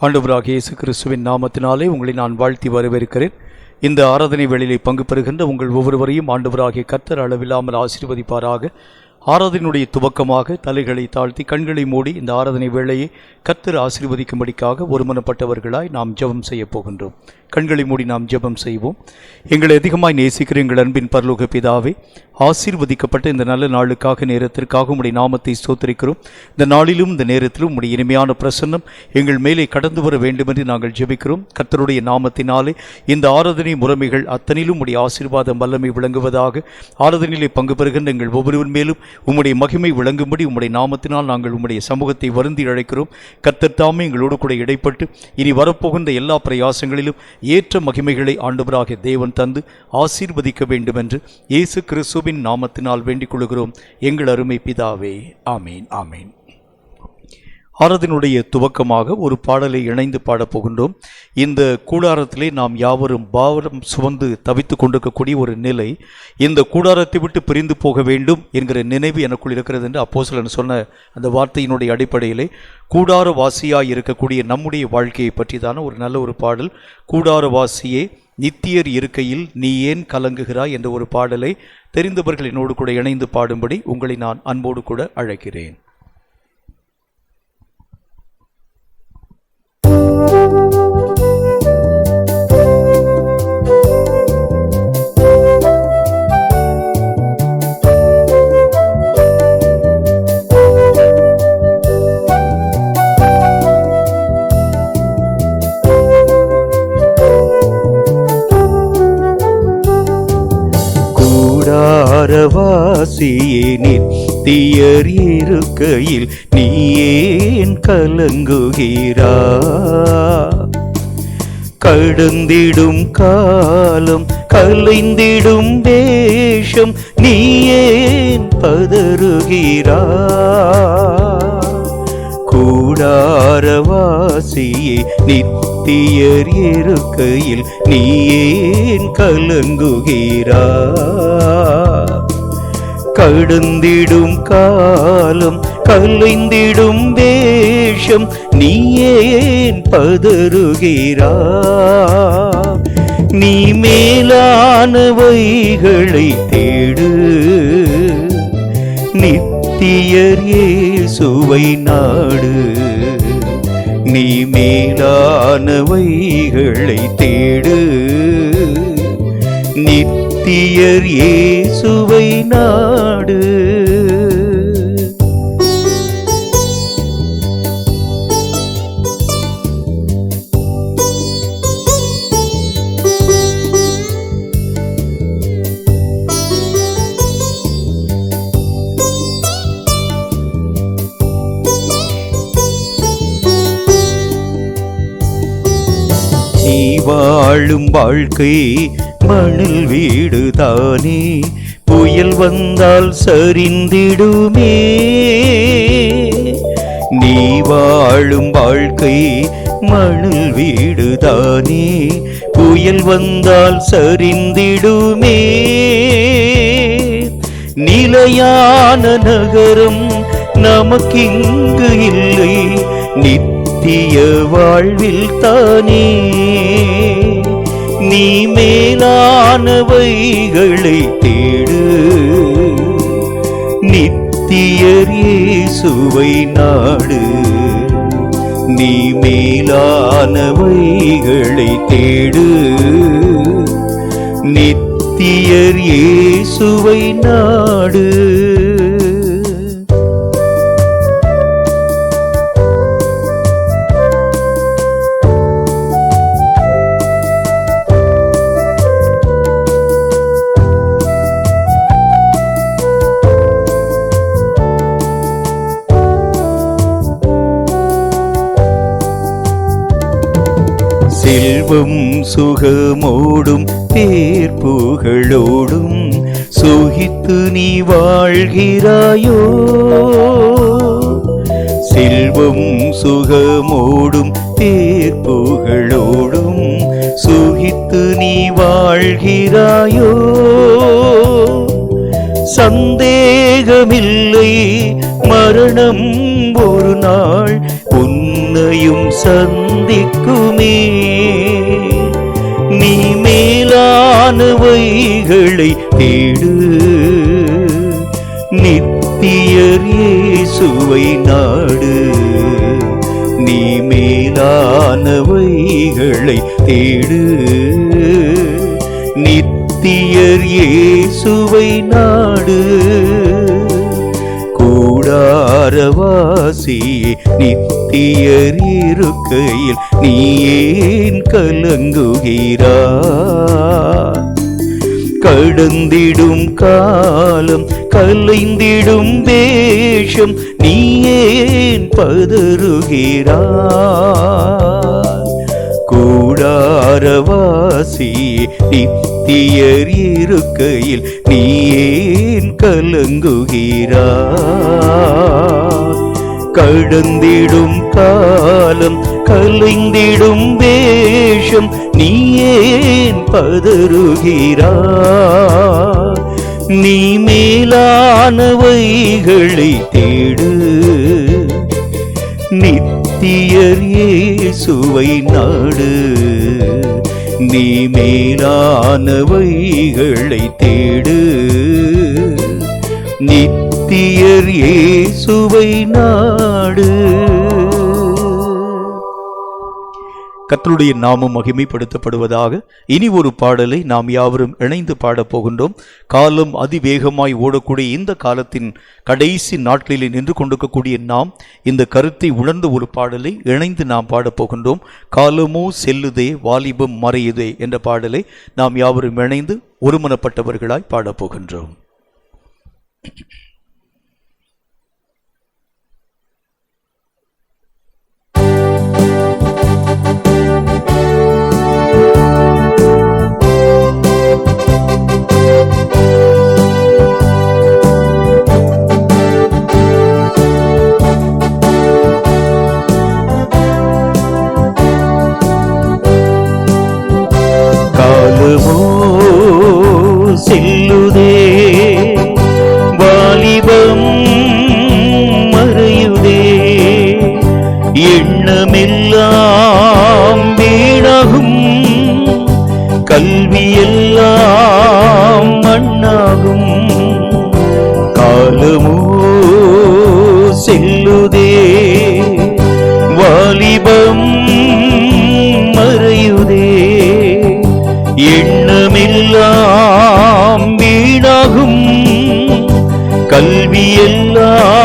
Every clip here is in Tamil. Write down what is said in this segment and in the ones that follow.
ஆண்டவராகிய இயேசு கிறிஸ்துவின் நாமத்தினாலே உங்களை நான் வாழ்த்தி வரவேற்கிறேன். இந்த ஆராதனை வேளையிலே பங்கு பெறுகின்ற உங்கள் ஒவ்வொருவரையும் ஆண்டவராகிய கர்த்தர் அளவில்லாமல் ஆசீர்வதிப்பாராக. ஆராதனையுடைய துவக்கமாக தலைகளை தாழ்த்தி கண்களை மூடி இந்த ஆராதனை வேளையை கர்த்தர் ஆசீர்வதிக்கும்படிக்காக ஒருமனப்பட்டவர்களாய் நாம் ஜெபம் செய்ய போகின்றோம். கண்களை மூடி நாம் ஜெபம் செய்வோம். எங்களை அதிகமாய் நேசிக்கிற எங்கள் அன்பின் பரலோக பிதாவே, ஆசீர்வதிக்கப்பட்ட இந்த நல்ல நாளுக்காக நேரத்திற்காக உம்முடைய நாமத்தை ஸ்தோத்திரிக்கிறோம். இந்த நாளிலும் இந்த நேரத்திலும் உம்முடைய இனிமையான பிரசன்னம் எங்கள் மேலே கடந்து வர வேண்டும் என்று நாங்கள் ஜெபிக்கிறோம். கர்த்தருடைய நாமத்தினாலே இந்த ஆராதனை முறைமைகள் அத்தனிலும் உம்முடைய ஆசீர்வாதம் வல்லமை விளங்குவதாக. ஆராதனையிலே பங்கு பெறுகின்ற எங்கள் ஒவ்வொருவர் மேலும் உம்முடைய மகிமை விளங்கும்படி உம்முடைய நாமத்தினால் நாங்கள் உம்முடைய சமூகத்தை வருந்தி அழைக்கிறோம். கர்த்தர் தாமே எங்களோடு கூட இடைப்பட்டு இனி வரப்போகின்ற எல்லா பிரயாசங்களிலும் ஏற்ற மகிமைகளை ஆண்டவராகிய தேவன் தந்து ஆசீர்வதிக்க வேண்டும் என்று இயேசு கிறிஸ்துவின் நாமத்தினால் வேண்டிக் கொள்கிறோம் எங்கள் அருமை பிதாவே. ஆமீன், ஆமீன். ஆராதனுடைய துவக்கமாக ஒரு பாடலை இணைந்து பாடப்போகின்றோம். இந்த கூடாரத்திலே நாம் யாவரும் பாவம் சுமந்து தவித்து கொண்டிருக்கக்கூடிய ஒரு நிலை, இந்த கூடாரத்தை விட்டு பிரிந்து போக வேண்டும் என்கிற நினைவு எனக்குள் இருக்கிறது என்று அப்போஸ்தலன் சொன்ன அந்த வார்த்தையினுடைய அடிப்படையிலே கூடார வாசியாய் இருக்கக்கூடிய நம்முடைய வாழ்க்கையை பற்றிதான ஒரு நல்ல ஒரு பாடல். கூடாரவாசியே நித்தியர் இருக்கையில் நீ ஏன் கலங்குகிறாய் என்ற ஒரு பாடலை தெரிந்தவர்கள் என்னோடு கூட இணைந்து பாடும்படி உங்களை நான் அன்போடு கூட அழைக்கிறேன். கூடாரவாசியே நித்தியர் இருக்கையில் நீ ஏன் கலங்குகிறாய்? கடந்திடும் காலம் கலைந்திடும் வேஷம் நீ ஏன் பதறுகிறாய்? கூடாரவாசியே நித்தியர் இருக்கையில் நீ ஏன் கலங்குகிறாய்? கடந்திடும் காலம் கலைந்திடும் வேஷம் நீ ஏன் பதறுகிறாய்? நீ மேலானவைகளை தேடு, நித்தியர் இயேசுவை நாடு. நீ மேலானவைகளை தேடு, நித்தியர் இயேசுவை நாடு. நீ வாழும் வாழ்க்கை மணல் வீடுதானே, புயல் வந்தால் சரிந்திடுமே. நீ வாழும் வாழ்க்கை மணல் வீடுதானே, புயல் வந்தால் சரிந்திடுமே. நிலையான நகரம் நமக்கிங்கு இல்லை, நித்திய வாழ்வில் தானே. நீ மேலானவைகளை தேடு, நித்தியர் இயேசுவை நாடு. நீ மேலானவைகளை தேடு, நித்தியர் இயேசுவை நாடு. செல்வம் சுகமோடும் பேர் புகழோடும் சுகித்து நீ வாழ்கிறாயோ? செல்வம் சுகமோடும் பேர் புகழோடும் சுகித்து நீ வாழ்கிறாயோ? சந்தேகமில்லை மரணம் ஒரு நாள் உன்னை உன்னையும் சந்திக்குமே. நீ மேலானவைகளை தேடு, நித்தியர் இயேசுவை நாடு. நீ மேலானவைகளை தேடு, நித்தியர் இயேசுவை நாடு. கூடாரவாசியே, நித்தியர் இருக்கையில் நீ ஏன் கலங்குகிறாய்? கடந்திடும் காலம் கலைந்திடும் வேஷம் நீ ஏன் பதறுகிறாய்? கூடாரவாசியே, நித்தியர் இருக்கையில் நீ ஏன் கலங்குகிறாய்? கடந்திடும் காலம் கலைந்திடும் வேஷம் நீ ஏன் பதறுகிறாய்? நீ மேலானவைகளை தேடு, நித்தியர் இயேசுவை நாடு. நீ மேலானவைகளை தேடு, நித்தியர் இயேசுவை நாடு. கர்த்தருடைய நாமம் மகிமைப்படுத்தப்படுவதாக. இனி ஒரு பாடலை நாம் யாவரும் இணைந்து பாடப் போகின்றோம். காலம் அதிவேகமாய் ஓடக்கூடிய இந்த காலத்தின் கடைசி நாட்களிலே நின்று கொண்டிருக்கக்கூடிய நாம் இந்த கருத்தை உணர்ந்த ஒரு பாடலை இணைந்து நாம் பாடப்போகின்றோம். காலமோ செல்லுதே, வாலிபம் மறையுதே என்ற பாடலை நாம் யாவரும் இணைந்து ஒருமனப்பட்டவர்களாய் பாடப்போகின்றோம். செல்லுதே, வாலிபம் மறையுதே, எண்ணமெல்லாம் வீணாகும், கல்வியெல்லாம் மண்ணாகும். காலமோ செல்லுதே, வாலிபம் மறையுதே, எண்ணமெல்லாம் வீணாகும், கல்வியெல்லாம்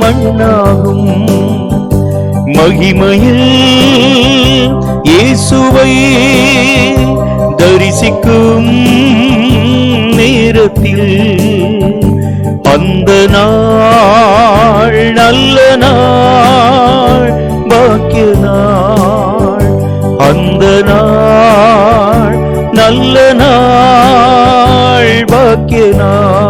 மண்ணாகும். மகிமையில் இயேசுவை தரிசிக்கும் நேரத்தில் அந்த நாள் நல்ல நாள், பாக்கிய நாள். அந்த நாள் நல்ல நாள், பாக்கிய நாள்.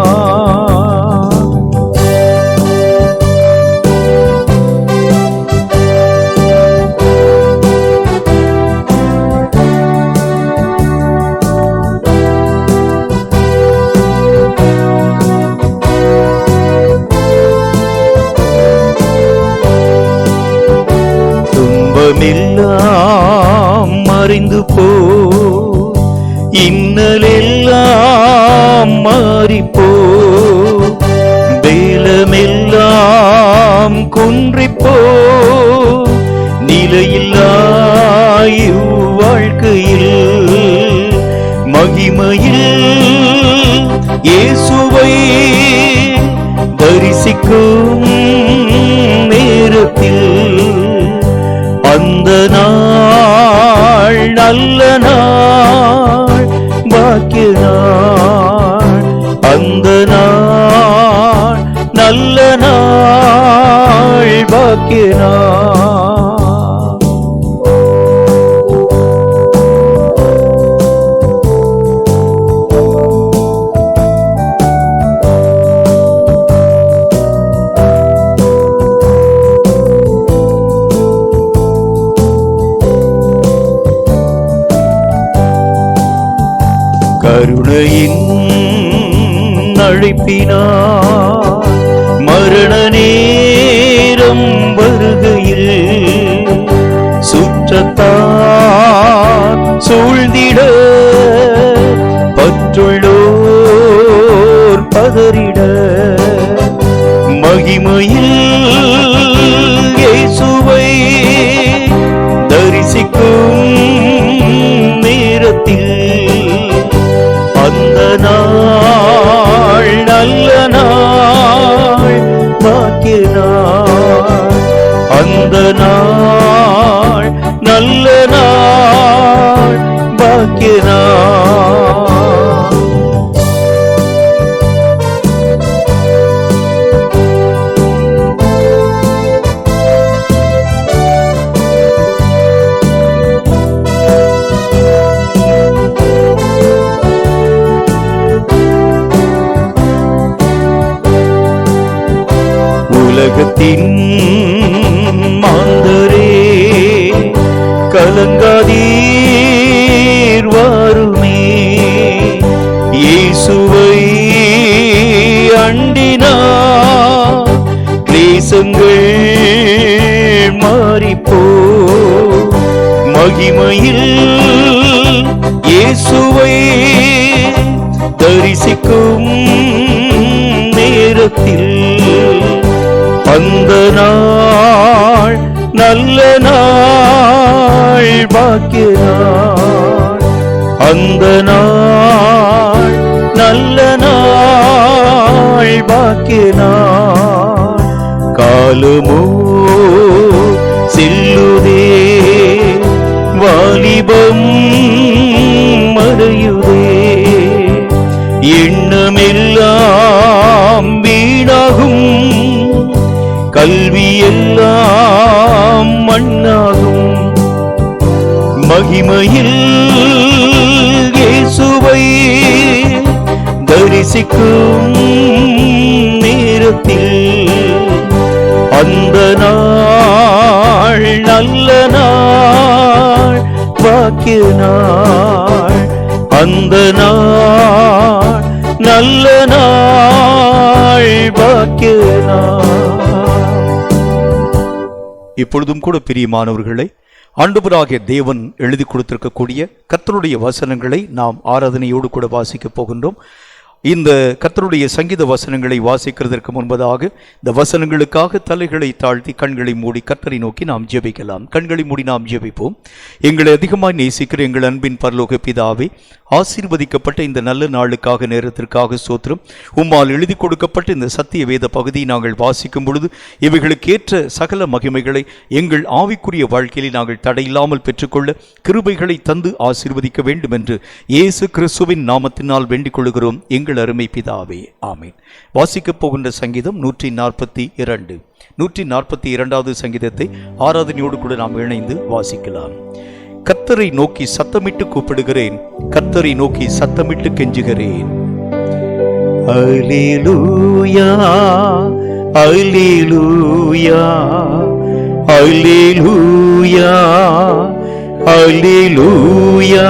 துன்பமெல்லாம் மறைந்து போ, இன்னலெல்லாம் மாறிப்போ, வேலமெல்லாம் குன்றிப்போ, நிலையில்லாய் வாழ்க்கையில் மகிமையில் இயேசுவை தரிசிக்கும் நேரத்தில் அந்த நாள் நல்ல நாள், பாக்கிய நாள். அந்த நாள் நல்ல நாள், பாக்கிய நாள். கருணையின் அழைப்பினார் மரண நேரம் வருகையில் சூழ்ந்திட பற்றுள்ளோர் பதறிட மகிமையில் இயேசுவை தரிசிக்கும் நேரத்தில் அந்த நாள் நல்ல நாள் பாக்கிய நாள் அந்த நாள் நல்ல நாள் பாக்கிய நாள் உலகத்தின் மாந்தரே கலங்காதீர் வாருமே இயேசுவை அண்டினார் கிளேசங்கள் மாறிப்போ மகிமையில் இயேசுவை தரிசிக்கும் நேரத்தில் அந்த நாள் நல்ல நாள் பாக்கிய நாள் அந்த நாள் நல்ல நாள் பாக்கிய நாள் காலமோ செல்லுதே வாலிபம் மறையுதே எண்ணமெல்லாம் வீணாகும் கல்வி எல்லாம் மண்ணாகும் மகிமையில் இயேசுவை தரிசிக்கும் நேரத்தில் அந்த நாள் நல்ல நாள் பாக்கிய நாள் அந்த நாள் நல்ல நாள் பாக்கிய நாள். இப்பொழுதும் கூட பிரியமானவர்களே, ஆண்டவராகிய தேவன் எழுதி கொடுத்திருக்கக்கூடிய கர்த்தருடைய வசனங்களை நாம் ஆராதனையோடு கூட வாசிக்கப் போகின்றோம். இந்த கர்த்தருடைய சங்கீத வசனங்களை வாசிக்கிறதற்கு முன்பதாக இந்த வசனங்களுக்காக தலைகளை தாழ்த்தி கண்களை மூடி கர்த்தரை நோக்கி நாம் ஜெபிக்கலாம். கண்களை மூடி நாம் ஜெபிப்போம். எங்களை அதிகமாய் நேசிக்கிற எங்கள் அன்பின் பரலோக பிதாவே, ஆசீர்வதிக்கப்பட்ட இந்த நல்ல நாளுக்காக நேரத்திற்காக ஸ்தோத்திரம். உம்மால் எழுதி கொடுக்கப்பட்ட இந்த சத்திய வேத பகுதியை நாங்கள் வாசிக்கும் பொழுது இவைகளுக்கு ஏற்ற சகல மகிமைகளை எங்கள் ஆவிக்குரிய வாழ்க்கையில் நாங்கள் தடையில்லாமல் பெற்றுக்கொள்ள கிருபைகளை தந்து ஆசீர்வதிக்க வேண்டும் என்று இயேசு கிறிஸ்துவின் நாமத்தினால் வேண்டிக் கொள்கிறோம் எங்கள் அருமை பிதாவே, ஆமீன். வாசிக்கப் போகின்ற சங்கீதம் 142. 142வது சங்கீதத்தை ஆராதனையோடு கூட நாம் இணைந்து வாசிக்கலாம். கர்த்தரை நோக்கி சத்தமிட்டு கூப்பிடுகிறேன், கர்த்தரை நோக்கி சத்தமிட்டு கெஞ்சுகிறேன். அல்லேலூயா அல்லேலூயா அல்லேலூயா அல்லேலூயா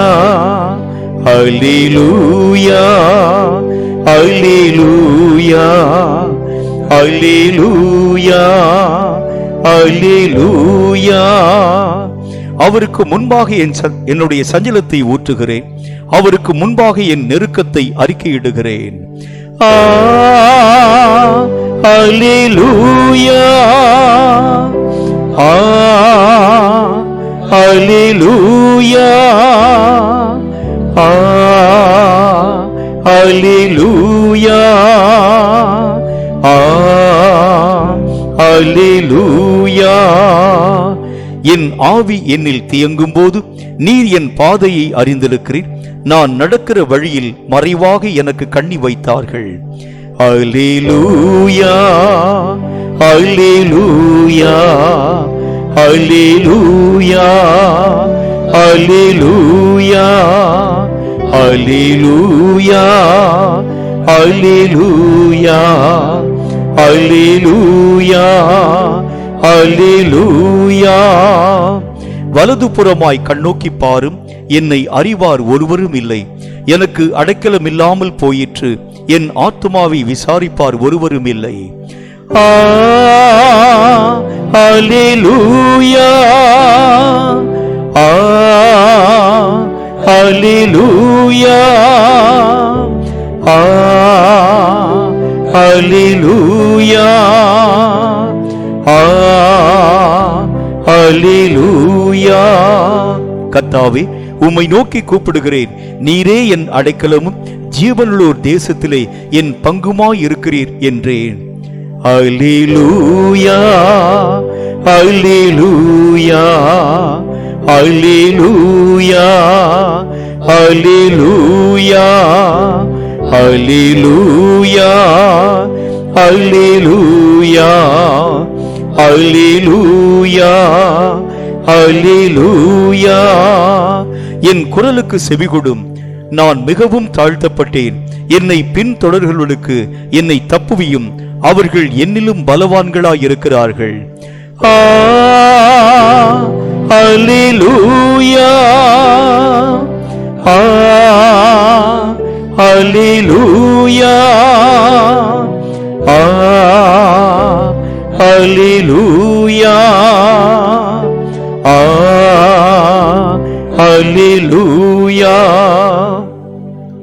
அல்லேலூயா அல்லேலூயா அல்லேலூயா அல்லேலூயா. அவருக்கு முன்பாக என்னுடைய சஞ்சலத்தை ஊற்றுகிறேன், அவருக்கு முன்பாக என் நெருக்கத்தை அறிக்கையிடுகிறேன். அல்லேலூயா அல்லேலூயா அல்லேலூயா அல்லேலூயா. என் ஆவி என்னில் தியங்கும் போது நீர் என் பாதையை அறிந்திருக்கிறீர். நான் நடக்கிற வழியில் மறைவாக எனக்கு கண்ணி வைத்தார்கள். அல்லேலூயா அல்லேலூயா அல்லேலூயா அல்லேலூயா அல்லேலூயா அல்லேலூயா அல்லேலூயா அல்லேலூயா. வலதுபுறமாய் கண்ணோக்கி பாரும், என்னை அறிவார் ஒருவரும் இல்லை. எனக்கு அடைக்கலம் இல்லாமல் போயிற்று, என் ஆத்துமாவை விசாரிப்பார் ஒருவரும் இல்லை. அல்லேலூயா அல்லேலூயா அல்லேலூயா அல்லேலூயா. கர்த்தாவே, உம்மை நோக்கி கூப்பிடுகிறேன். நீரே என் அடைக்கலமும் ஜீவனுள்ளோர் தேசத்திலே என் பங்குமாய் இருக்கிறீர் என்றேன். அல்லேலூயா அல்லேலூயா அல்லேலூயா அல்லேலூயா அல்லேலூயா அல்லேலூயா அல்லேலூயா அல்லேலூயா. என் குரலுக்கு செவிகொடும். நான் மிகவும் தாழ்த்தப்பட்டேன். என்னை பின்தொடர்களுக்கு என்னை தப்புவியும். அவர்கள் என்னிலும் பலவான்களாய் இருக்கிறார்கள். அல்லேலூயா அல்லேலூயா அல்லேலூயா அல்லேலூயா.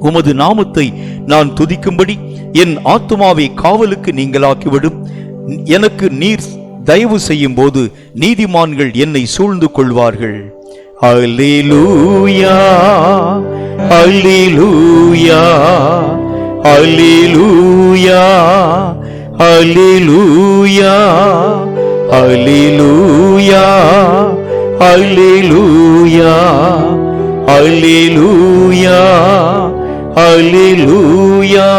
உமது நாமத்தை நான் துதிக்கும்படி என் ஆத்துமாவை காவலுக்கு நீங்களாக்கிவிடும். எனக்கு நீர் தயவு செய்யும் போது நீதிமான்கள் என்னை சூழ்ந்து கொள்வார்கள். அல்லேலூயா அல்லேலூயா அல்லேலூயா அல்லேலூயா அல்லேலூயா அல்லேலூயா அல்லேலூயா அல்லேலூயா.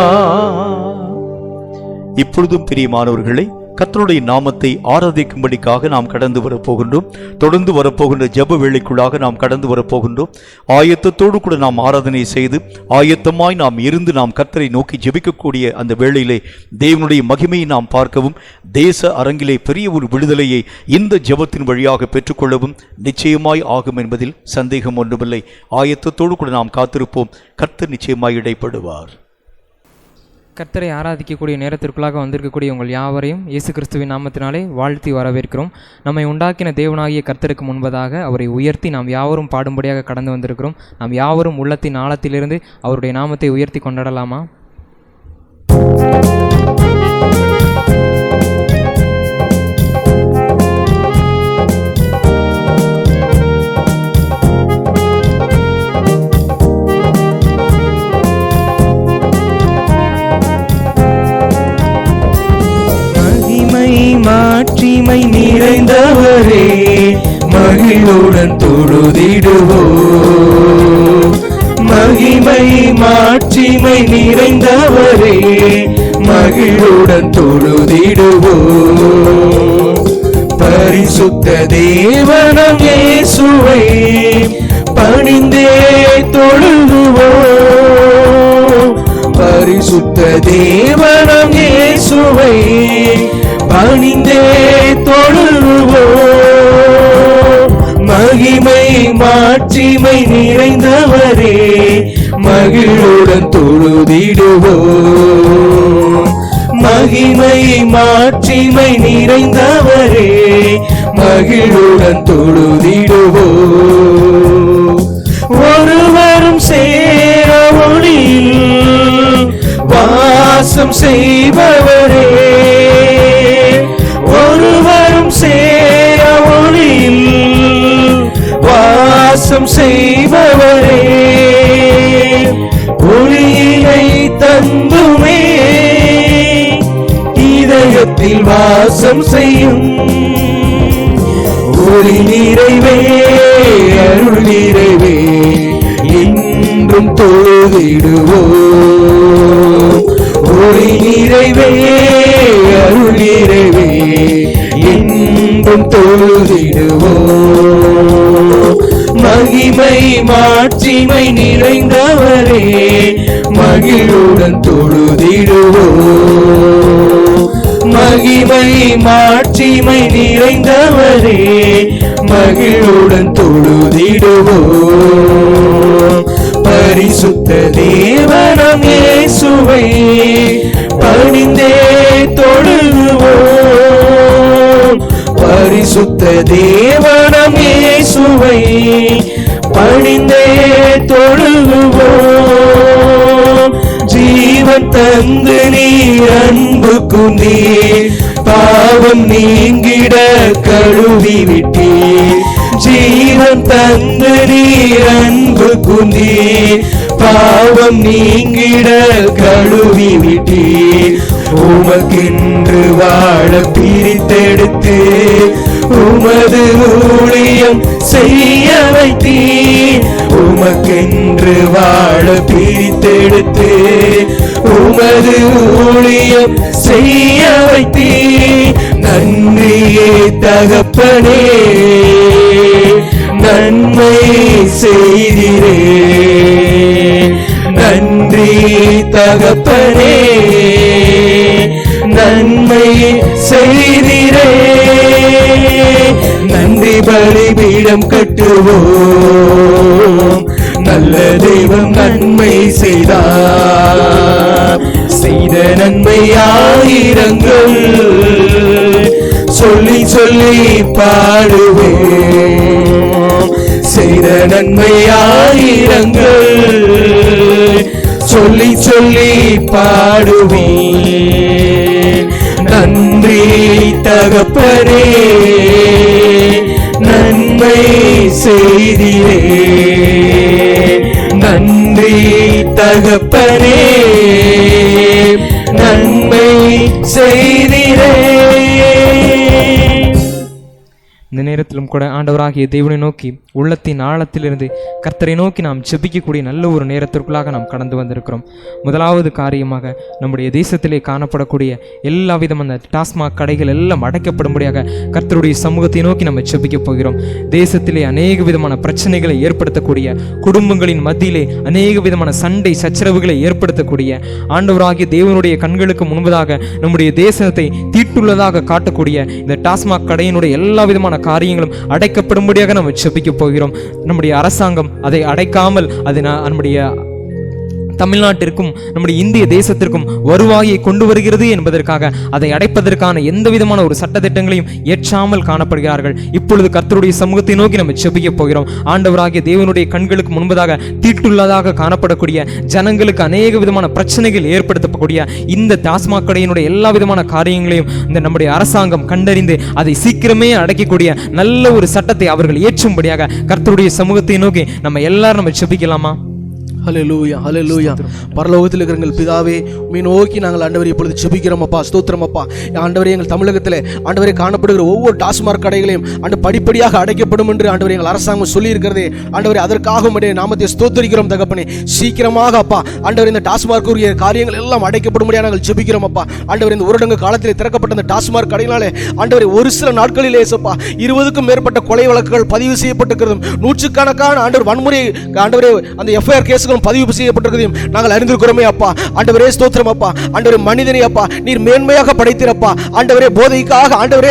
இப்பொழுதும் பிரியமானவர்களை, கர்த்தருடைய நாமத்தை ஆராதிக்கும்படிக்காக நாம் கடந்து வரப்போகின்றோம். தொடர்ந்து வரப்போகின்ற ஜெப வேளைக்குள்ளாக நாம் கடந்து வரப்போகின்றோம். ஆயத்தத்தோடு கூட நாம் ஆராதனை செய்து ஆயத்தமாய் நாம் இருந்து நாம் கர்த்தரை நோக்கி ஜெபிக்கக்கூடிய அந்த வேளையிலே தேவனுடைய மகிமையை நாம் பார்க்கவும், தேச அரங்கிலே பெரிய ஒரு விடுதலையை இந்த ஜெபத்தின் வழியாக பெற்றுக்கொள்ளவும் நிச்சயமாய் ஆகும் என்பதில் சந்தேகம் ஒன்றுமில்லை. ஆயத்தத்தோடு கூட நாம் காத்திருப்போம். கர்த்தர் நிச்சயமாய் இடைப்படுவார். கர்த்தரை ஆராதிக்கக்கூடிய நேரத்திற்குள்ளாக வந்திருக்கக்கூடிய உங்கள் யாவரையும் இயேசு கிறிஸ்துவின் நாமத்தினாலே வாழ்த்தி வரவேற்கிறோம். நம்மை உண்டாக்கின தேவனாகிய கர்த்தருக்கு முன்பதாக அவரை உயர்த்தி நாம் யாவரும் பாடும்படியாக கடந்து வந்திருக்கிறோம். நாம் யாவரும் உள்ளத்தின் ஆழத்திலிருந்து அவருடைய நாமத்தை உயர்த்தி கொண்டாடலாமா? மாட்சிமை நிறைந்தவரே, மகிழுடன் தொழுதிடுவோம். மகிமை மாட்சிமை நிறைந்தவரே, மகிழுடன் தொழுதிடுவோம். பரிசுத்த தேவனம் இயேசுவை பணிந்தே தொழுதுவோம். பரிசுத்த தேவனம் இயேசுவை பணிந்தே தொழுவோம். மகிமை மாட்சிமை நிறைந்தவரே, மகிழுடன் தொழுதிடுவோம். மகிமை மாட்சிமை நிறைந்தவரே, மகிழுடன் தொழுதிடுவோம். ஒருவரும் சேர ஒளியில் வாசம் செய்பவரே, ஒருவரும் சேர ஒளியில் வாசம் செய்பவரே, ஒளியை தந்துமே இதயத்தில் வாசம் செய்யும். ஒளி நிறைவே அருள் நிறைவே என்றும் தொழுதிடுவோம். ஒளி நிறைவே அருள் நிறைவே என்றும் தொழுதிடுவோம். மகிமை மாட்சிமை நிறைந்தவரே, மகிழுடன் தொழுதிடுவோம். மகிமை மாட்சிமை நிறைந்தவரே, மகிழுடன் தொழுதிடுவோம். பரிசுத்த தேவனம் இயேசுவை பணிந்தே தொழுதுவோம். பரிசுத்த தேவனம் இயேசுவை பணிந்தே தொழுகுவோம். ஜீவன் தந்து நீர் அன்பு குந்தீர், பாவம் நீங்கிட கழுவி விட்டீர். ஜீவன் தந்து நீர் அன்பு குந்தீர், பாவம் நீங்கிட கழுவி விட்டீர். உமக்கென்று வாழ பிரித்தெடுத்து உமது ஊழியம் செய்ய வைத்தீர். உமக்கென்று வாழ பிரித்தெடுத்து உமது ஊழியம் செய்ய வைத்தீர். நன்றியே தகப்பனே, நன்மை செய்திரே. நன்றி தகப்பனே, நன்மை செய்திரே. நன்றி பலிபீடம் கட்டுவோம், நல்ல தெய்வம் நன்மை செய்தார். செய்த நன்மை ஆயிரங்கள் சொல்லி சொல்லி பாடுவேன். செய்த நன்மை ஆயிரங்கள் சொல்லி சொல்லி பாடுவேன். நன்றி தகப்பனே, நன்மை செய்திரே. நன்றி தகப்பனே, நன்மை செய்திரே. இந்த நேரத்திலும் கூட ஆண்டவராகிய தேவனை நோக்கி உள்ளத்தின் ஆழத்திலிருந்து கர்த்தரை நோக்கி நாம் ஜெபிக்கக்கூடிய நல்ல ஒரு நேரத்திற்குள்ளாக நாம் கடந்து வந்திருக்கிறோம். முதலாவது காரியமாக நம்முடைய தேசத்திலே காணப்படக்கூடிய எல்லா விதமான டாஸ்மாக் கடைகள் எல்லாம் அடைக்கப்படும்படியாக கர்த்தருடைய சமூகத்தை நோக்கி நம்ம ஜெபிக்க போகிறோம். தேசத்திலே அநேக விதமான பிரச்சனைகளை ஏற்படுத்தக்கூடிய, குடும்பங்களின் மத்தியிலே அநேக விதமான சண்டை சச்சரவுகளை ஏற்படுத்தக்கூடிய, ஆண்டவராகிய தேவனுடைய கண்களுக்கு முன்பதாக நம்முடைய தேசத்தை தீட்டுள்ளதாக காட்டக்கூடிய இந்த டாஸ்மாக் கடையினுடைய எல்லா விதமான காரியங்களும் அடைக்கப்படும்படியாக நம்ம ஜெபிக்க போகிறோம். நம்முடைய அரசாங்கம் அதை அடைக்காமல் அது நம்முடைய தமிழ்நாட்டிற்கும் நம்முடைய இந்திய தேசத்திற்கும் வருவாயை கொண்டு வருகிறது என்பதற்காக அதை அடைப்பதற்கான எந்த விதமான ஒரு சட்டத்திட்டங்களையும் ஏற்றாமல் காணப்படுகிறார்கள். இப்பொழுது கர்த்தருடைய சமூகத்தை நோக்கி நம்ம ஜெபிக்க போகிறோம். ஆண்டவராகிய தேவனுடைய கண்களுக்கு முன்பதாக தீட்டுள்ளதாக காணப்படக்கூடிய, ஜனங்களுக்கு அநேக விதமான பிரச்சனைகள் ஏற்படுத்தக்கூடிய இந்த டாஸ்மாக் கடையினுடைய எல்லா விதமான காரியங்களையும் இந்த நம்முடைய அரசாங்கம் கண்டறிந்து அதை சீக்கிரமே அடைக்கக்கூடிய நல்ல ஒரு சட்டத்தை அவர்கள் ஏற்றும்படியாக கர்த்தருடைய சமூகத்தை நோக்கி நம்ம எல்லாரும் நம்ம ஜெபிக்கலாமா? ஹல்லேலூயா, ஹல்லேலூயா. பரலோகத்தில் இருக்கிற எங்கள் பிதாவே, உம்மை நோக்கி நாங்கள் ஆண்டவரே இப்பொழுது ஜெபிக்கிறோம் அப்பா. ஸ்தோத்திரம் அப்பா. ஆண்டவரே, எங்கள் தமிழகத்தில் ஆண்டவரே காணப்படுகிற ஒவ்வொரு டாஸ்மாக் கடைகளையும் படிப்படியாக அடைக்கப்படும் என்று ஆண்டவரே எங்கள் அரசாங்கம் சொல்லி இருக்கிறதே ஆண்டவரே, அதற்காக நாமத்தை ஸ்தோத்திரிக்கிறோம் தகப்பனே. சீக்கிரமாக அப்பா ஆண்டவரே இந்த டாஸ்மாக் உரிய காரியங்கள் எல்லாம் அடைக்கப்படும்படியாக நாங்கள் ஜெபிக்கிறோம் அப்பா. ஆண்டவரே, இந்த ஊரடங்கு காலத்தில் திறக்கப்பட்ட இந்த டாஸ்மாக் கடையினாலே ஆண்டவரே ஒரு சில நாட்களிலே சப்பா 20க்கும் மேற்பட்ட கொலை வழக்குகள் பதிவு செய்யப்பட்டிருக்கிறதும், நூற்றுக்கணக்கான ஆண்டவர் வன்முறை ஆண்டவரே அந்த எஃப்ஐஆர் கேஸுகள் பதிவு செய்யப்பட்டிருக்கிறதையும் நாங்கள் அறிந்திருக்கிறோமே அப்பா. ஆண்டவரே ஸ்தோத்திரம் அப்பா. ஆண்டவரே, மனிதனை அப்பா நீர் மேன்மையாக படைத்தீரப்பா. ஆண்டவரே, போதைக்காக ஆண்டவரே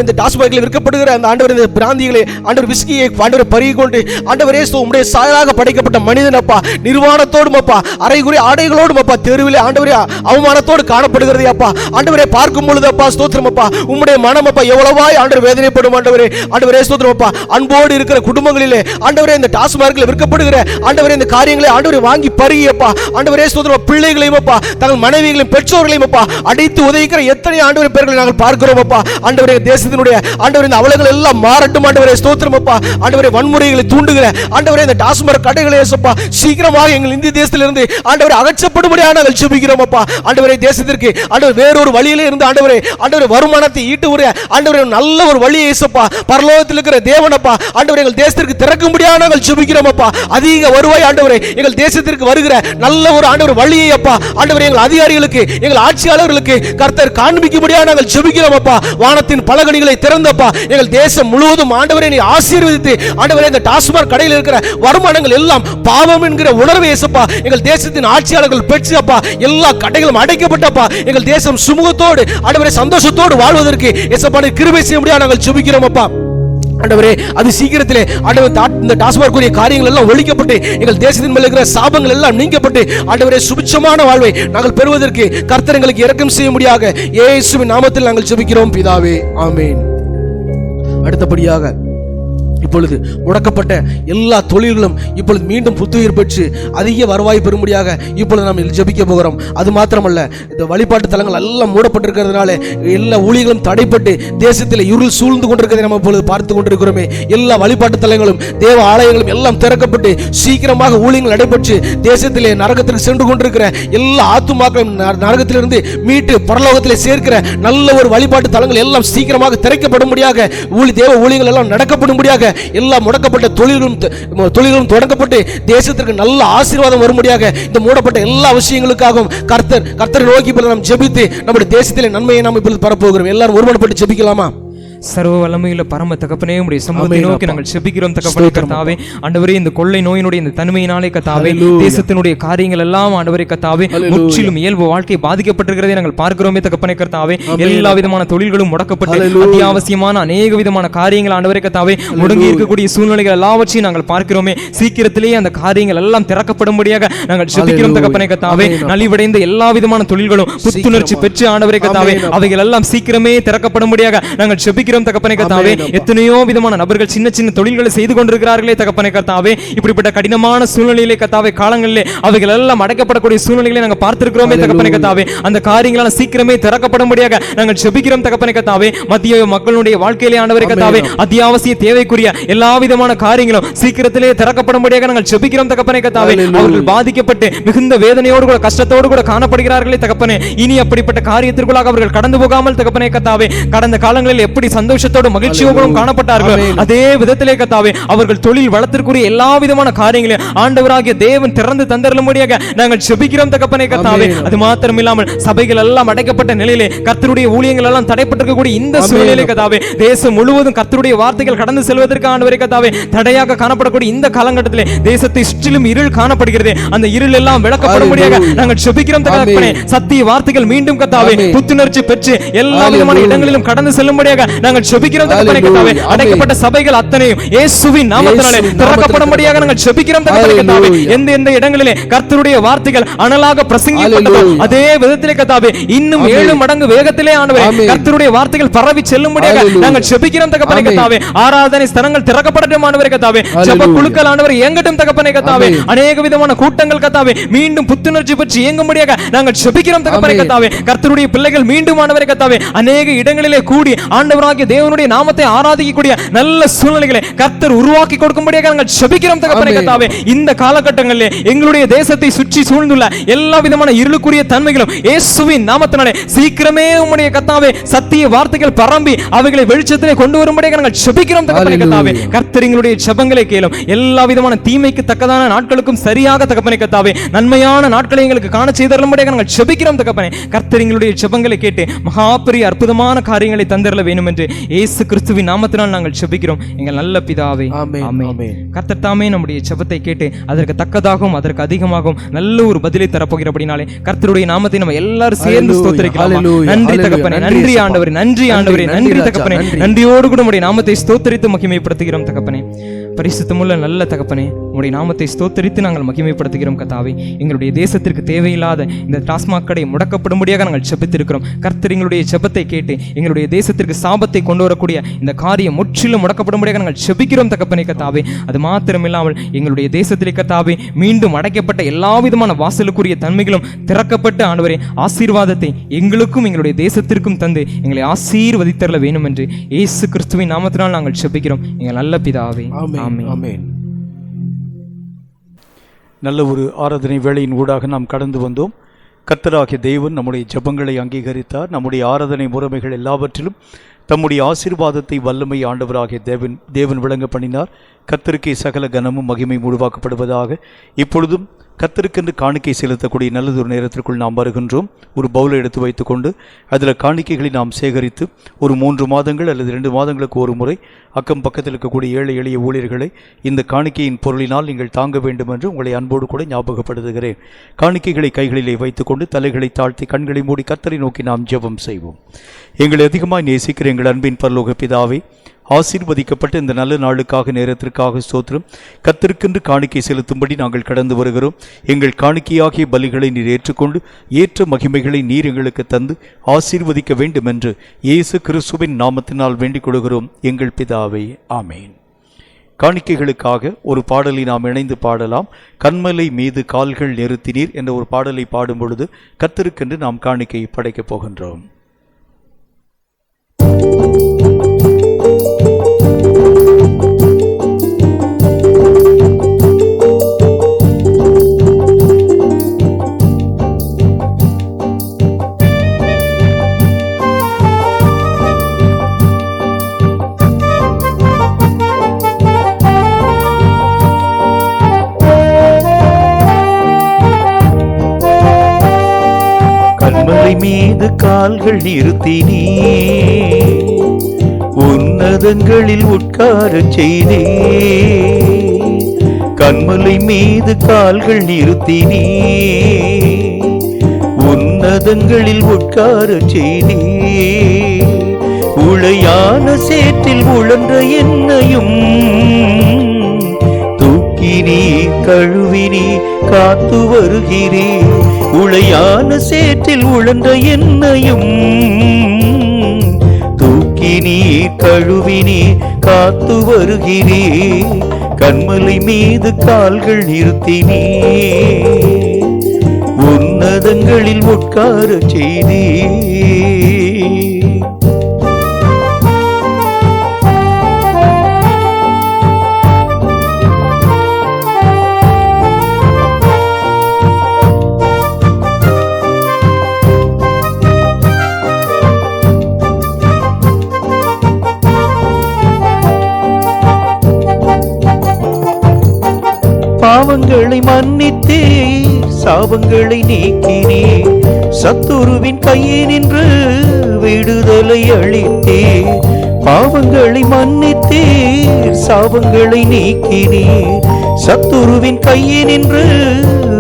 இந்த டாஸ்மாகில் விற்கப்படுகிற அந்த ஆண்டவரே இந்த பிராந்திகளை ஆண்டவர் விஸ்கியை ஆண்டவரை பருகி கொண்டு ஆண்டவரே உம்முடைய சாயலாக படைக்கப்பட்ட மனிதன் அப்பா நிர்வாணத்தோடும் அப்பா அரைகுறை ஆடைகளோடும் அப்பா தெருவிலே ஆண்டவரே அவமானத்தோடு காணப்படுகிறதே அப்பா. ஆண்டவரே, பார்க்கும் பொழுது அப்பா ஸ்தோத்திரம் அப்பா உம்முடைய மனம் அப்பா எவ்வளவாய் ஆண்டவர் வேதனைப்படும் ஆண்டவரே. ஆண்டவரே ஸ்தோத்திரம் அப்பா, அன்போடு இருக்கிற குடும்பங்களிலே ஆண்டவரே இந்த டாஸ்மாகில் விற்கப்படுகிற ஆண்டவரே இந்த காரியங்களை ஆண்டவரே வாங்கி பருகியப்பா. ஆண்டவரே ஸ்தோத்திரம், பிள்ளைகளையும் அப்பா தங்கள் மனைவிகளையும் பெற்றோர்களையும் அப்பா அடித்து உதைக்கிற எத்தனை ஆண்டவரே பேர்களை நாங்கள் பார்க்கிறோம் அப்பா. ஆண்டவரே, தேசத்தினுடைய ஆண்டவரே இந்த அவலங்கள் எல்லாம் மாறட்டும் ஆண்டவரே. ஸ்தோத்திரம் அப்பா. ஆண்டவரே, வன்முறைகளை தூண்டுகிற ஆண்டவரே இந்த டாஸ்மாக் கடைகளை ஏசப்பா சீக்கிரமாக எங்கள் இந்திய தேசத்திலிருந்து ஆண்டவரே அகற்றப்படும்படியாக நாங்கள் ஜெபிக்கிறோம் அப்பா. ஆண்டவரே, தேசத்திற்கு ஆண்டவர் வேறொரு வழியிலே இருந்து ஆண்டவரே வருமானத்தை ஈட்டு ஒரு ஆண்டவரே நல்ல ஒரு வழியை ஏசப்பா பரலோகத்தில் இருக்கிற தேவனப்பா ஆண்டவரே எங்கள் தேசத்திற்கு திறக்கும்படியாக நாங்கள் ஜெபிக்கிறோம் அப்பா. அதிக வருவாய் ஆண்டவரே எங்கள் தேசத்திற்கு வருகிற நல்ல ஒரு ஆண்டவர் வழியை அப்பா ஆண்டவரே எங்கள் அதிகாரிகளுக்கு எங்கள் ஆட்சியாளர்களுக்கு கர்த்தர் காண்பிக்கும்படியாக நாங்கள் ஜெபிக்கிறோம் அப்பா. வானத்தின் பலகணிகளை திறந்தப்பா எங்கள் தேசம் முழுவதும் ஆண்டவரே நீ ஆசீர்வதித்து ஆண்டவரே இந்த டாஸ்மாக் கடையில் இருக்கிற வருமானங்கள் எல்லாம் பாவம் என்கிற உணர்வை ஏசப்பா எங்கள் தேசத்தின் ஆட்சியாளர்கள் பெற்று அப்பா எல்லா கடைகளும் அடைக்கப்பட்டப்பா எங்கள் தேசம் சுமூகத்தோடு ஆண்டவரே சந்தோஷத்தோடு வாழ்வதற்கு ஏசப்பா நீ கிருபை செய்ய முடியாது நாங்கள் ஜெபிக்கிறோம் அப்பா. ஆண்டவரே, அது சீக்கிரத்திலே ஆண்டவர் இந்த டாஸ்மாக் உரிய காரியங்கள் எல்லாம் ஒழிக்கப்பட்டு எங்கள் தேசத்தின் மேல் இருக்கிற சாபங்கள் எல்லாம் நீக்கப்பட்டு ஆண்டவரே சுபிட்சமான வாழ்வை நாங்கள் பெறுவதற்கு கர்த்தர் எங்களுக்கு இரக்கம் செய்ய முடியாக இயேசுவின் நாமத்தில் நாங்கள் ஜெபிக்கிறோம் பிதாவே, ஆமென். அடுத்தபடியாக இப்பொழுது முடக்கப்பட்ட எல்லா தொழில்களும் இப்பொழுது மீண்டும் புத்துயிர் பெற்று அதிக வருவாய் பெறும்படியாக இப்பொழுது நாம் ஜெபிக்க போகிறோம். அது மாத்திரமல்ல, இந்த வழிபாட்டு தலங்கள் எல்லாம் மூடப்பட்டிருக்கிறதுனால எல்லா ஊழியர்களும் தடைப்பட்டு தேசத்தில் இருள் சூழ்ந்து கொண்டிருக்கிறதை நம்ம இப்பொழுது பார்த்து கொண்டிருக்கிறோமே. எல்லா வழிபாட்டு தலங்களும் தேவ ஆலயங்களும் எல்லாம் திறக்கப்பட்டு சீக்கிரமாக ஊழியங்கள் நடைபெற்று தேசத்திலே நரகத்திற்கு சென்று கொண்டிருக்கிற எல்லா ஆத்துமாக்களும் நரகத்திலிருந்து மீட்டு பரலோகத்திலே சேர்க்கிற நல்ல ஒரு வழிபாட்டு தலங்கள் எல்லாம் சீக்கிரமாக திறக்கப்படும்படியாக தேவ ஊழியங்கள் எல்லாம் நடக்கப்படும்படியாக எல்லா முடக்கப்பட்ட தொழில்களும் தொடங்கப்பட்டு தேசத்திற்கு நல்ல ஆசீர்வாதம் வரும்படியாக இந்த மூடப்பட்ட எல்லா விஷயங்களுக்காகவும் கர்த்தரை நோக்கி நாம் ஜெபித்து நம்முடைய தேசத்திலே நன்மையை நாம் இப்பொழுது பரப்போகிறோம். எல்லாரும் ஒருமனப்பட்டு ஜெபிக்கலாமா? சர்வ வல்லமையுள்ள பரம தகப்பனே, உம்முடைய சமூகத்தை நோக்கி நாங்கள் செபிக்கிறோம் தகப்பனே கர்த்தாவே. ஆண்டவரே, இந்த கொள்ளை நோயினுடைய இந்த தன்மையினாலே கர்த்தாவே தேசத்தினுடைய காரியங்கள் எல்லாம் ஆண்டவரே கர்த்தாவே முற்றிலும் இயல்பு வாழ்க்கை பாதிக்கப்பட்டிருக்கிறதை நாங்கள் பார்க்கிறோமே தகப்பனே கர்த்தாவே. எல்லா விதமான தொழில்களும் முடக்கப்பட்டு அத்தியாவசியமான அநேக விதமான காரியங்கள் ஆண்டவரே கர்த்தாவே முடங்கி இருக்கக்கூடிய சூழ்நிலைகள் எல்லாவற்றையும் நாங்கள் பார்க்கிறோமே. சீக்கிரத்திலேயே அந்த காரியங்கள் எல்லாம் திறக்கப்படும்படியாக நாங்கள் செபிக்கிறோம் தகப்பனே கர்த்தாவே. நலிவடைந்த எல்லா விதமான தொழில்களும் புத்துணர்ச்சி பெற்று ஆண்டவரே கர்த்தாவே அவைகள் எல்லாம் சீக்கிரமே திறக்கப்படும்படியாக நாங்கள் செபிக்கிறோம் தகப்பனே கர்த்தாவே. எத்தனையோ விதமான நபர்கள் சின்ன சின்ன தொழில்களை செய்து கொண்டிருக்கிறார்களே தகப்பனே கர்த்தாவே. இப்படிப்பட்ட கடினமான சூழ்நிலையிலே கர்த்தாவே காலங்களிலே அவைகள் எல்லாம் அடைக்கப்படக்கூடிய சூழ்நிலைகளை நாங்கள் பார்த்திருக்கிறோமே தகப்பனே கர்த்தாவே. அந்த காரியங்களான சீக்கிரமே திறக்கப்படும்படியாக நாங்கள் ஜெபிக்கிறோம் தகப்பனே கர்த்தாவே. மத்திய மக்களுடைய வாழ்க்கையிலே ஆண்டவரே கர்த்தாவே அத்தியாவசிய தேவைக்குரிய எல்லா விதமான காரியங்களும் சீக்கிரத்திலே திறக்கப்படும்படியாக நாங்கள் ஜெபிக்கிறோம் தகப்பனே கர்த்தாவே. அவர்கள் பாதிக்கப்பட்டு மிகுந்த வேதனையோடு கூட கஷ்டத்தோடு கூட காணப்படுகிறார்களே தகப்பனே. இனி அப்படிப்பட்ட காரியத்திற்குள்ளாக அவர்கள் கடந்து போகாமல் தகப்பனே கர்த்தாவே கடந்த காலங்களில் எப்படி சந்தோஷத்தோடு மகிழ்ச்சியோடும் காணப்பட்டார்கள் அதே விதத்திலே கர்த்தாவே அவர்கள் தொழில் வளத்திற்குரிய எல்லா விதமான காரியங்களையும் ஆண்டவராகிய தேவன் திறந்து தந்தருளும்படியாக நாங்கள் ஜெபிக்கிறோம் தகப்பனே கர்த்தாவே. அது மாத்திரம் இல்லாமல் சபைகள் எல்லாம் அடைக்கப்பட்ட நிலையிலே கர்த்தருடைய ஊழியங்கள் எல்லாம் தடைப்பட்டிருக்கக்கூடிய இந்த சூழ்நிலை கர்த்தாவே தேசம் முழுவதும் கர்த்தருடைய வார்த்தைகள் கடந்து செல்வதற்கு ஆண்டவரே கர்த்தாவே தடையாக காணப்படக்கூடிய இந்த காலகட்டத்திலே தேசத்தை சுற்றிலும் இருள் காணப்படுகிறது. அந்த இருள் எல்லாம் விளக்கப்படும்படியாக நாங்கள் ஜெபிக்கிறோம் தகப்பனே. சத்திய வார்த்தைகள் மீண்டும் கர்த்தாவே புத்துணர்ச்சி பெற்று எல்லா விதமான இடங்களிலும் கடந்து செல்லும்படியாக நாங்கள் ஜெபிக்கிறோம் தகப்பனே கர்த்தாவே. அடைக்கப்பட்ட சபைகள் அத்தனையும் இயேசுவின் நாமத்தினாலே திறக்கப்படும்படியாக நாங்கள் ஜெபிக்கிறோம் தகப்பனே கர்த்தாவே. எந்த இடங்களிலே கர்த்தருடைய வார்த்தைகள் அனலாக பிரசங்கிக்கப்பட்டதோ அதே விதத்திலே கர்த்தாவே இன்னும் 7 மடங்கு வேகத்திலே ஆண்டவரே கர்த்தருடைய வார்த்தைகள் பரவி செல்லும்படியாக நாங்கள் ஜெபிக்கிறோம் தகப்பனே கர்த்தாவே. ஆராதனை ஸ்தலங்கள் திறக்கப்படட்டும் ஆண்டவரே கர்த்தாவே. ஜெப குழுக்கள் ஆண்டவரே இயங்கட்டும் தகப்பனே கர்த்தாவே. அநேக விதமான கூட்டங்கள் கர்த்தாவே மீண்டும் புத்துணர்ச்சி பெற்று இயங்கும்படியாக நாங்கள் ஜெபிக்கிறோம் தகப்பனே கர்த்தாவே. கர்த்தருடைய பிள்ளைகள் மீண்டும் ஆண்டவரே கர்த்தாவே அநேக இடங்களிலே கூடி ஆண்டவராகிய தேவனுடைய நாமத்தை ஆராதிக்கக்கூடிய நல்ல சூழ்நிலைகளை கர்த்தர் உருவாக்கி கொடுக்கும்படியாக நாங்கள் ஜெபிக்கிறோம் தகப்பனே கர்த்தாவே. இந்த காலகட்டங்களிலே எங்களுடைய தேசத்தை சுற்றி சூழ்ந்துள்ள எல்லா விதமான இருளுக்குரிய தன்மைகளும் இயேசுவின் நாமத்தினாலே சீக்கிரமே உம்முடைய கர்த்தாவே சத்திய வார்த்தைகள் பரம்பி அவைகளை வெளிச்சத்திலே கொண்டு வரும்படியாக நாங்கள் ஜெபிக்கிறோம் தகப்பனே கர்த்தாவே. கர்த்தர் எங்களுடைய ஜெபங்களை கேளும். எல்லா விதமான தீமைக்கு தக்கதான நாட்களுக்கும் சரியாக தகப்பனே கர்த்தாவே நன்மையான நாட்களை எங்களுக்கு காண செய்தருளும்படியாக நாங்கள் ஜெபிக்கிறோம் தகப்பனே. கர்த்தர் எங்களுடைய ஜெபங்களை கேட்டு மகாபெரிய அற்புதமான காரியங்களை தந்தரல வேண்டும் என்று இயேசு கிறிஸ்துவின் நாமத்தினால் நாங்கள் ஜெபிக்கிறோம் எங்கள் நல்ல பிதாவே. ஆமென். கர்த்தர் தாமே நம்முடைய ஜெபத்தை கேட்டு அதற்கு தக்கதாகவும் அதற்கு அதிகமாகவும் நல்ல ஒரு பதிலை தரப்போகிறபடினாலே கர்த்தருடைய நாமத்தை நம்ம எல்லாரும் சேர்ந்து ஸ்தோத்திரிக்கலாம். நன்றி தகப்பனே, நன்றி ஆண்டவரே, நன்றி ஆண்டவரே, நன்றி தகப்பனே. நன்றியோடு கூட நம்முடைய நாமத்தை ஸ்தோத்திரித்து மகிமைப்படுத்துகிறோம் தகப்பனே. பரிசுத்தமுள்ள நல்ல தகப்பனே, உங்களுடைய நாமத்தை ஸ்தோத்தரித்து நாங்கள் மகிமைப்படுத்துகிறோம் கர்த்தாவே. எங்களுடைய தேசத்திற்கு தேவையில்லாத இந்த டாஸ்மாக் கடை முடக்கப்படும்படியாக நாங்கள் ஜெபித்திருக்கிறோம். கர்த்தர் எங்களுடைய ஜெபத்தை கேட்டு எங்களுடைய தேசத்திற்கு சாபத்தை கொண்டு வரக்கூடிய இந்த காரியம் முற்றிலும் முடக்கப்படும்படியாக நாங்கள் ஜெபிக்கிறோம் தகப்பனே கர்த்தாவே. அது மாத்திரமில்லாமல் எங்களுடைய தேசத்திலே கர்த்தாவே மீண்டும் அடைக்கப்பட்ட எல்லா விதமான வாசலுக்குரிய தன்மைகளும் திறக்கப்பட்டு ஆண்டவரே ஆசீர்வாதத்தை எங்களுக்கும் எங்களுடைய தேசத்திற்கும் தந்து எங்களை ஆசீர்வதித்தரல வேண்டும் என்று இயேசு கிறிஸ்துவின் நாமத்தினால் நாங்கள் ஜெபிக்கிறோம் எங்கள் நல்ல பிதாவே. ஆமென். நல்ல ஒரு ஆராதனை வேளையின் ஊடாக நாம் கடந்து வந்தோம். கர்த்தராகிய தேவன் நம்முடைய ஜெபங்களை அங்கீகரித்தார். நம்முடைய ஆராதனை முறைமைகள் எல்லாவற்றிலும் தம்முடைய ஆசீர்வாதத்தை வல்லமை ஆண்டவராகிய தேவன் விளங்க பண்ணினார். கர்த்தருக்கே சகல கனமும் மகிமை உருவாக்கப்படுவதாக. இப்பொழுதும் கர்த்தருக்கென்று காணிக்கை செலுத்தக்கூடிய நல்லதொரு நேரத்திற்குள் நாம் வருகின்றோம். ஒரு பவுலை எடுத்து வைத்துக்கொண்டு அதில் காணிக்கைகளை நாம் சேகரித்து ஒரு 3 மாதங்கள் அல்லது 2 மாதங்களுக்கு ஒரு முறை அக்கம் பக்கத்தில் இருக்கக்கூடிய ஏழை எளிய ஊழியர்களை இந்த காணிக்கையின் பொருளினால் நீங்கள் தாங்க வேண்டும் என்று உங்களை அன்போடு கூட ஞாபகப்படுத்துகிறேன். காணிக்கைகளை கைகளிலே வைத்துக்கொண்டு தலைகளை தாழ்த்தி கண்களை மூடி கர்த்தரை நோக்கி நாம் ஜெபம் செய்வோம். எங்களை அதிகமாக நேசிக்கிற எங்கள் அன்பின் பரலோக பிதாவே, ஆசீர்வதிக்கப்பட்ட இந்த நல்ல நாளுக்காக நேரத்திற்காக ஸ்தோத்திரம். கர்த்தருக்கென்று காணிக்கை செலுத்தும்படி நாங்கள் கடந்து வருகிறோம். எங்கள் காணிக்கையாகிய பலிகளை நீர் ஏற்றுக்கொண்டு ஏற்ற மகிமைகளை நீர் எங்களுக்கு தந்து ஆசீர்வதிக்க வேண்டும் என்று இயேசு கிறிஸ்துவின் நாமத்தினால் வேண்டிக் கொள்கிறோம் எங்கள் பிதாவே. ஆமேன். காணிக்கைகளுக்காக ஒரு பாடலை நாம் இணைந்து பாடலாம். கன்மலை மீது கால்கள் நிறுத்தினீர் என்ற ஒரு பாடலை பாடும் பொழுது கர்த்தருக்கென்று நாம் காணிக்கை படைக்கப் போகின்றோம். கன்மலை மீது கால்கள் நிறுத்தினீ, உன்னதங்களில் உட்காரச் செய்தே. கன்மலை மீது கால்கள் நிறுத்தினீ, உன்னதங்களில் உட்காரச் செய்தே. உளையான சேற்றில் உழன்ற என்னையும் தூக்கினீ கழுவினி காத்து வருகிறே. உளையான சேற்றில் உழன்ற என்னையும் தூக்கினீ கழுவினி காத்து வருகிறே. கன்மலை மீது கால்கள் நிறுத்தினீ, உன்னதங்களில் உட்காரச் செய்தே. பாவங்களை மன்னித்தே, சாபங்களை நீக்கினே. சத்துருவின் கையே நின்று விடுதலை அளித்தே. பாவங்களை மன்னித்தே, சாபங்களை நீக்கினே. சத்துருவின் கையே நின்று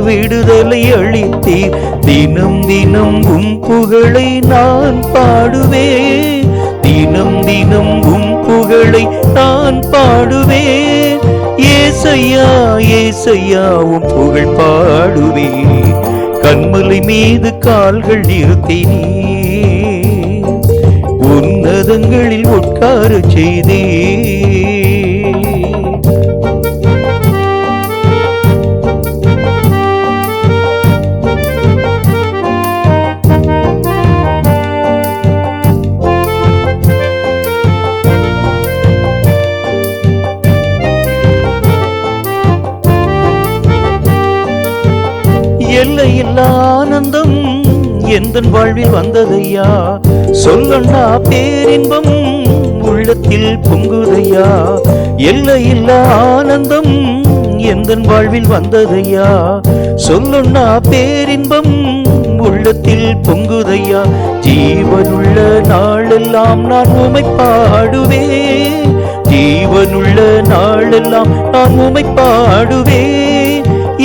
விடுதலை அளித்தே. தினம் தினம் உம் புகழை நான் பாடுவே. தினம் தினம் உம் புகழை நான் பாடுவே. ஏசையா ஏசையா உம் புகழ் பாடுவே. கன்மலை மீது கால்கள் நிறுத்தினீ, உன்னதங்களில் உட்காரச் செய்தே. எல்லையில்லா ஆனந்தம் எந்தன் வாழ்வில் வந்ததையா. சொல்லண்ணா பேரின்பம் உள்ளத்தில் பொங்குதையா. எல்லையில்லா ஆனந்தம் எந்தன் வாழ்வில் வந்ததையா. சொல்லண்ணா பேரின்பம் உள்ளத்தில் பொங்குதையா. ஜீவனுள்ள நாளெல்லாம் நான் உம்மை பாடுவே. ஜீவனுள்ள நாளெல்லாம் நான் உம்மை பாடுவே.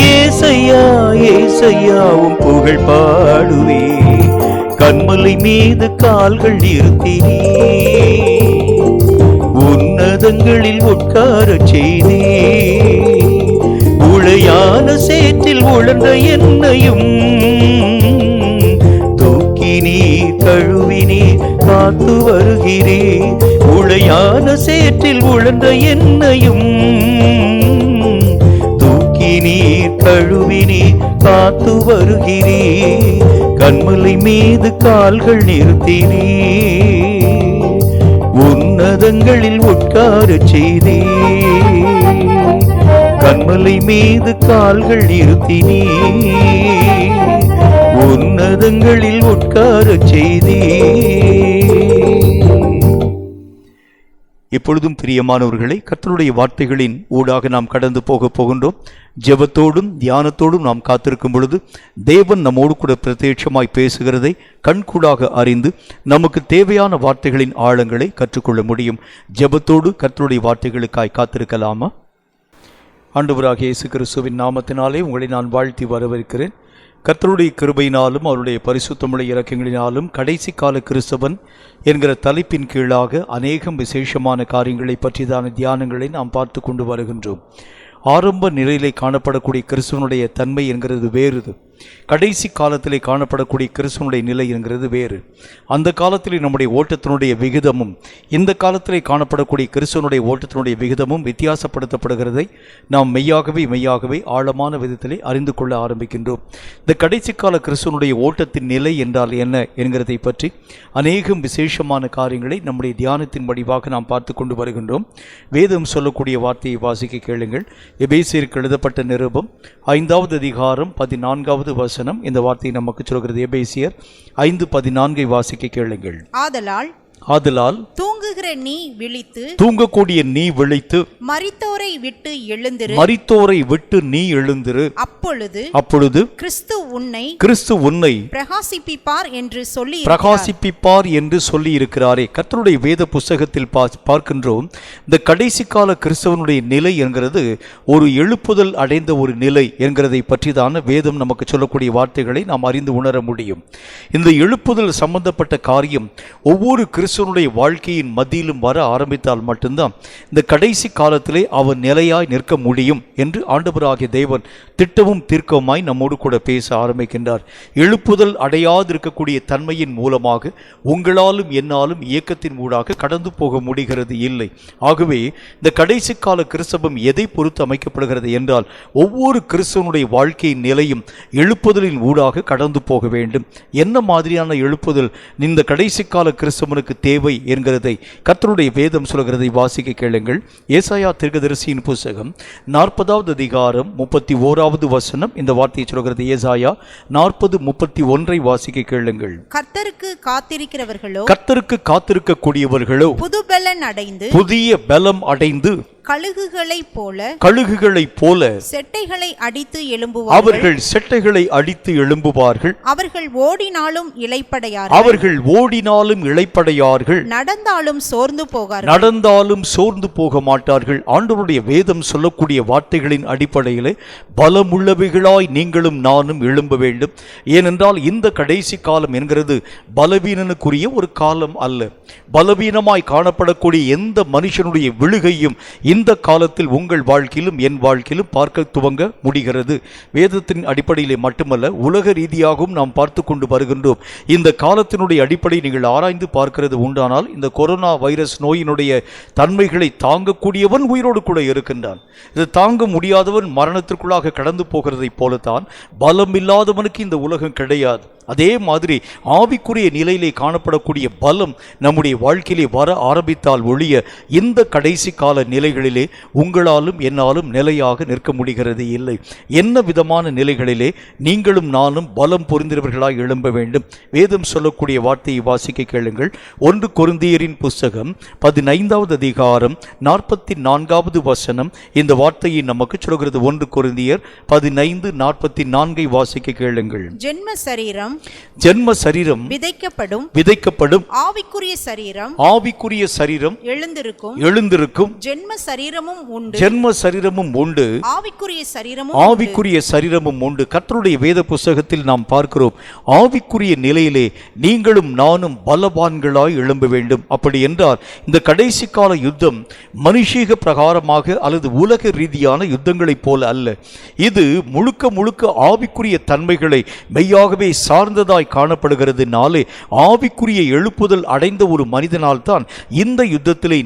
ஏசையா ஏசையா உம் புகழ் பாடுவே. கன்மலை மீது கால்கள் நிறுத்தினீ, உன்னதங்களில் உட்காரச் செய்தே. உளையான சேற்றில் உழன்ற என்னையும் தூக்கினீ கழுவினி காத்து வருகிறே. உளையான சேற்றில் உழன்ற என்னையும் நீர் கழுவினி காத்து வருகிறே. கன்மலை மீது கால்கள் நிறுத்தினீ, உன்னதங்களில் உட்காரச் செய்தே. கன்மலை மீது கால்கள் நிறுத்தினீ, உன்னதங்களில் உட்காரச் செய்தே. இப்பொழுதும் பிரியமானவர்களை, கர்த்தருடைய வார்த்தைகளின் ஊடாக நாம் கடந்து போகின்றோம். ஜெபத்தோடும் தியானத்தோடும் நாம் காத்திருக்கும் பொழுது தேவன் நம்மோடு கூட பிரத்யட்சமாய் பேசுகிறதை கண்கூடாக அறிந்து நமக்கு தேவையான வார்த்தைகளின் ஆழங்களை கற்றுக்கொள்ள முடியும். ஜெபத்தோடு கர்த்தருடைய வார்த்தைகளுக்காய் காத்திருக்கலாமா? ஆண்டவராகிய இயேசு கிறிஸ்துவின் நாமத்தினாலே உங்களை நான் வாழ்த்தி வரவேற்கிறேன். கர்த்தருடைய கிருபையினாலும் அவருடைய பரிசுத்தமுள்ள இரக்கங்களினாலும் கடைசி கால கிறிஸ்தவன் என்கிற தலைப்பின் கீழாக அநேகம் விசேஷமான காரியங்களை பற்றியதான தியானங்களை நாம் பார்த்து கொண்டு வருகின்றோம். ஆரம்ப நிலையிலே காணப்படக்கூடிய கிறிஸ்துவனுடைய தன்மை என்கிறது வேறுது. கடைசி காலத்திலே காணப்படக்கூடிய கிறிஸ்துவனுடைய நிலை என்கிறது வேறு. அந்த காலத்திலே நம்முடைய ஓட்டத்தினுடைய விகிதமும் இந்த காலத்திலே காணப்படக்கூடிய கிறிஸ்துவனுடைய ஓட்டத்தினுடைய விகிதமும் வித்தியாசப்படுத்தப்படுகிறதை நாம் மெய்யாகவே ஆழமான விதத்திலே அறிந்து கொள்ள ஆரம்பிக்கின்றோம். இந்த கடைசி கால கிறிஸ்துவனுடைய ஓட்டத்தின் நிலை என்றால் என்ன என்கிறதை பற்றி அநேகம் விசேஷமான காரியங்களை நம்முடைய தியானத்தின் வடிவாக நாம் பார்த்து கொண்டு வருகின்றோம். வேதம் சொல்லக்கூடிய வார்த்தையை வாசிக்க கேளுங்கள். எபேசியருக்கு எழுதப்பட்ட நிருபம் 5வது அதிகாரம் 14வது வசனம் இந்த வார்த்தையை நமக்கு சொல்கிறது. எபேசியர் 5:14 வாசிக்க கேளுங்கள். ஆதலால் தூங்குகிற நீ விழித்து, தூங்கக்கூடிய நீ விழித்து, மரித்தோரை விட்டு எழுந்திரு. அப்பொழுது கிறிஸ்து உன்னை பிரகாசிப்பிப்பார் என்று சொல்லி இருக்கிறாரே. கர்த்தருடைய வேத புஸ்தகத்தில் பார்க்கின்றோம். இந்த கடைசி கால கிறிஸ்தவனுடைய நிலை என்கிறது ஒரு எழுப்புதல் அடைந்த ஒரு நிலை என்கிறதை பற்றி தான் வேதம் நமக்கு சொல்லக்கூடிய வார்த்தைகளை நாம் அறிந்து உணர முடியும். இந்த எழுப்புதல் சம்பந்தப்பட்ட காரியம் ஒவ்வொரு கிறிஸ்தவனுடைய வாழ்க்கையின் மத்தியிலும் வர ஆரம்பித்தால் மட்டும்தான் இந்த கடைசி காலத்திலே அவன் நிலையாய் நிற்க முடியும் என்று ஆண்டவராகிய தேவன் திட்டமும் தீர்க்கமாய் நம்மோடு கூட பேச ஆரம்பிக்கின்றார். எழுப்புதல் அடையாதிருக்கக்கூடிய தன்மையின் மூலமாக உங்களாலும் என்னாலும் இயக்கத்தின் ஊடாக கடந்து போக முடிகிறது இல்லை. ஆகவே இந்த கடைசி கால கிறிஸ்தவம் எதை பொறுத்து அமைக்கப்படுகிறது என்றால் ஒவ்வொரு கிறிஸ்தவனுடைய வாழ்க்கையின் நிலையும் எழுப்புதலின் ஊடாக கடந்து போக வேண்டும். என்ன மாதிரியான எழுப்புதல் இந்த கடைசி கால கிறிஸ்தவனுக்கு தேவை என்கிறதை கர்த்தருடைய வேதம் சொல்கிறதை வாசிக்க கேளுங்கள். ஏசாயா தீர்க்கதரிசியின் புத்தகம் 40வது அதிகாரம் 31வது வசனம் இந்த வார்த்தையை சொல்கிறது. ஏசாயா 40:31 வாசிக்க கேளுங்கள். கர்த்தருக்கு காத்திருக்கக்கூடியவர்களோ புதிய பலம் அடைந்து கழுகுகளைப் போல செட்டைகளை அடித்து எழும்புவார்கள். அவர்கள் ஓடினாலும் இளைப்படையார்கள். நடந்தாலும் சோர்ந்து போக மாட்டார்கள். ஆண்டவருடைய வேதம் சொல்லக்கூடிய வார்த்தைகளின் அடிப்படையிலே பலமுள்ளவைகளாய் நீங்களும் நானும் எழும்ப வேண்டும். ஏனென்றால் இந்த கடைசி காலம் என்கிறது பலவீனனுக்குரிய ஒரு காலம் அல்ல. பலவீனமாய் காணப்படக்கூடிய எந்த மனுஷனுடைய விழுகையும் இந்த காலத்தில் உங்கள் வாழ்க்கையிலும் என் வாழ்க்கையிலும் பார்க்க துவங்க முடிகிறது. வேதத்தின் அடிப்படையிலே மட்டுமல்ல, உலக ரீதியாகவும் நாம் பார்த்து கொண்டு வருகின்றோம். இந்த காலத்தினுடைய அடிப்படை நீங்கள் ஆராய்ந்து பார்க்கிறது உண்டானால் இந்த கொரோனா வைரஸ் நோயினுடைய தன்மைகளை தாங்கக்கூடியவன் உயிரோடு கூட இருக்கின்றான். இது தாங்க முடியாதவன் மரணத்திற்குள்ளாக கடந்து போகிறதை போலத்தான் பலம் இல்லாதவனுக்கு இந்த உலகம் கிடையாது. அதே மாதிரி ஆவிக்குரிய நிலையிலே காணப்படக்கூடிய பலம் நம்முடைய வாழ்க்கையிலே வர ஆரம்பித்தால் ஒழிய இந்த கடைசி கால நிலைகளிலே உங்களாலும் என்னாலும் நிலையாக நிற்க முடிகிறது இல்லை. என்ன விதமான நிலைகளிலே நீங்களும் நானும் பலம் பொருந்தினவர்களாய் எழும்ப வேண்டும். வேதம் சொல்லக்கூடிய வார்த்தையை வாசிக்க கேளுங்கள். 1 கொரிந்தியரின் புஸ்தகம் 15வது அதிகாரம் 44வது வசனம் இந்த வார்த்தையை நமக்கு சொல்கிறது. 1 கொரிந்தியர் 15:44 வாசிக்க கேளுங்கள். ஜென்ம சரீரம் விதைக்கப்படும். ஆவிக்குரிய சரீரம் எழுந்திருக்கும். ஜென்ம சரீரமும் உண்டு. ஆவிக்குரிய சரீரமும் உண்டு. கர்த்தருடைய வேத புஸ்தகத்தில் நாம் பார்க்கிறோம், ஆவிக்குரிய நிலையிலே நீங்களும் நானும் பலவான்களாய் எழும்ப வேண்டும். அப்படி என்றால் இந்த கடைசி கால யுத்தம் மனுஷீக பிரகாரமாக அல்லது உலக ரீதியான யுத்தங்களைப் போல அல்ல. இது முழுக்க ஆவிக்குரிய தன்மைகளை மெய்யாகவே சார்ந்ததாய் காணப்படுகிறதுனாலே ஆவிக்குரிய எழுப்புதல் அடைந்த ஒரு மனிதனால் தான் இந்த யுத்தத்திலே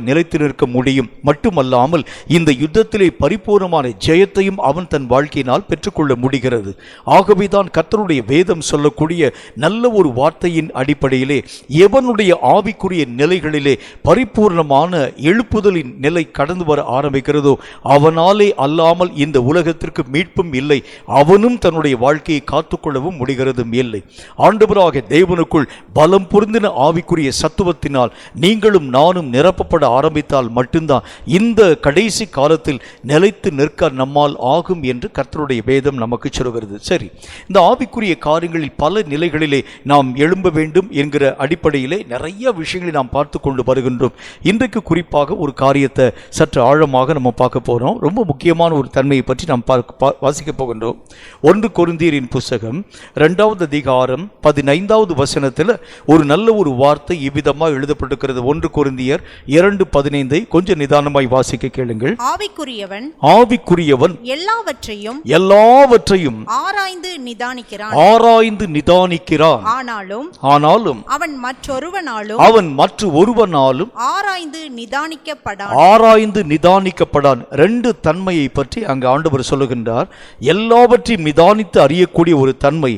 நிலைத்து நிற்க முடியும். மட்டுமல்லாமல் இந்த யுத்தத்திலே பரிபூர்ணமான ஜெயத்தையும் அவன் தன் வாழ்க்கையினால் பெற்றுக்கொள்ள முடிகிறது. ஆகவேதான் கர்த்தருடைய வேதம் சொல்லக்கூடிய நல்ல ஒரு வார்த்தையின் அடிப்படையிலே எவனுடைய ஆவிக்குரிய நிலைகளிலே பரிபூர்ணமான எழுப்புதலின் நிலை கடந்து வர ஆரம்பிக்கிறதோ அவனாலே அல்லாமல் இந்த உலகத்திற்கு மீட்பும் இல்லை, அவனும் தன்னுடைய வாழ்க்கையை காத்துக்கொள்ளவும் முடிகிறது இல்லை. ஆண்டவராகிய தேவனுக்குள் பலம் பொருந்தின ஆவிக்குரிய சத்துவத்தினால் நீங்களும் நானும் நிரப்பப்பட ஆரம்பித்தால் மட்டும்தான் இந்த கடைசி காலத்தில் நிலைத்து நிற்க நம்மால் ஆகும் என்று கர்த்தருடைய வேதம் நமக்கு சொல்கிறது. சரி, இந்த ஆவிக்குரிய காரியங்களில் பல நிலைகளிலே நாம் எழும்ப வேண்டும் என்கிற அடிப்படையிலே நிறைய விஷயங்களை நாம் பார்த்து கொண்டு வருகின்றோம். இன்றைக்கு குறிப்பாக ஒரு காரியத்தை சற்று ஆழமாக நம்ம பார்க்க போகிறோம். ரொம்ப முக்கியமான ஒரு தன்மையை பற்றி நாம் வாசிக்க போகின்றோம். 1 கொரிந்தியரின் புஸ்தகம் 2வது அதிகாரம் 15வது வசனத்தில் ஒரு நல்ல ஒரு வார்த்தை இவ்விதமாக எழுதப்பட்டிருக்கிறது. 1 கொரிந்தியர் 2:15 கொஞ்சம் நிதானம் நிதானமாய் வாசிக்க கேளுங்கள். ஆவிக்குரியவன் எல்லாவற்றையும் ஆராய்ந்து நிதானிக்கிறான். ஆனாலும் அவன் மற்ற ஒருவனாலும் ஆராய்ந்து நிதானிக்கப்படான். ரெண்டு தன்மையை பற்றி அங்கு ஆண்டவர் சொல்லுகின்றார். எல்லாவற்றையும் நிதானித்து அறியக்கூடிய ஒரு தன்மை,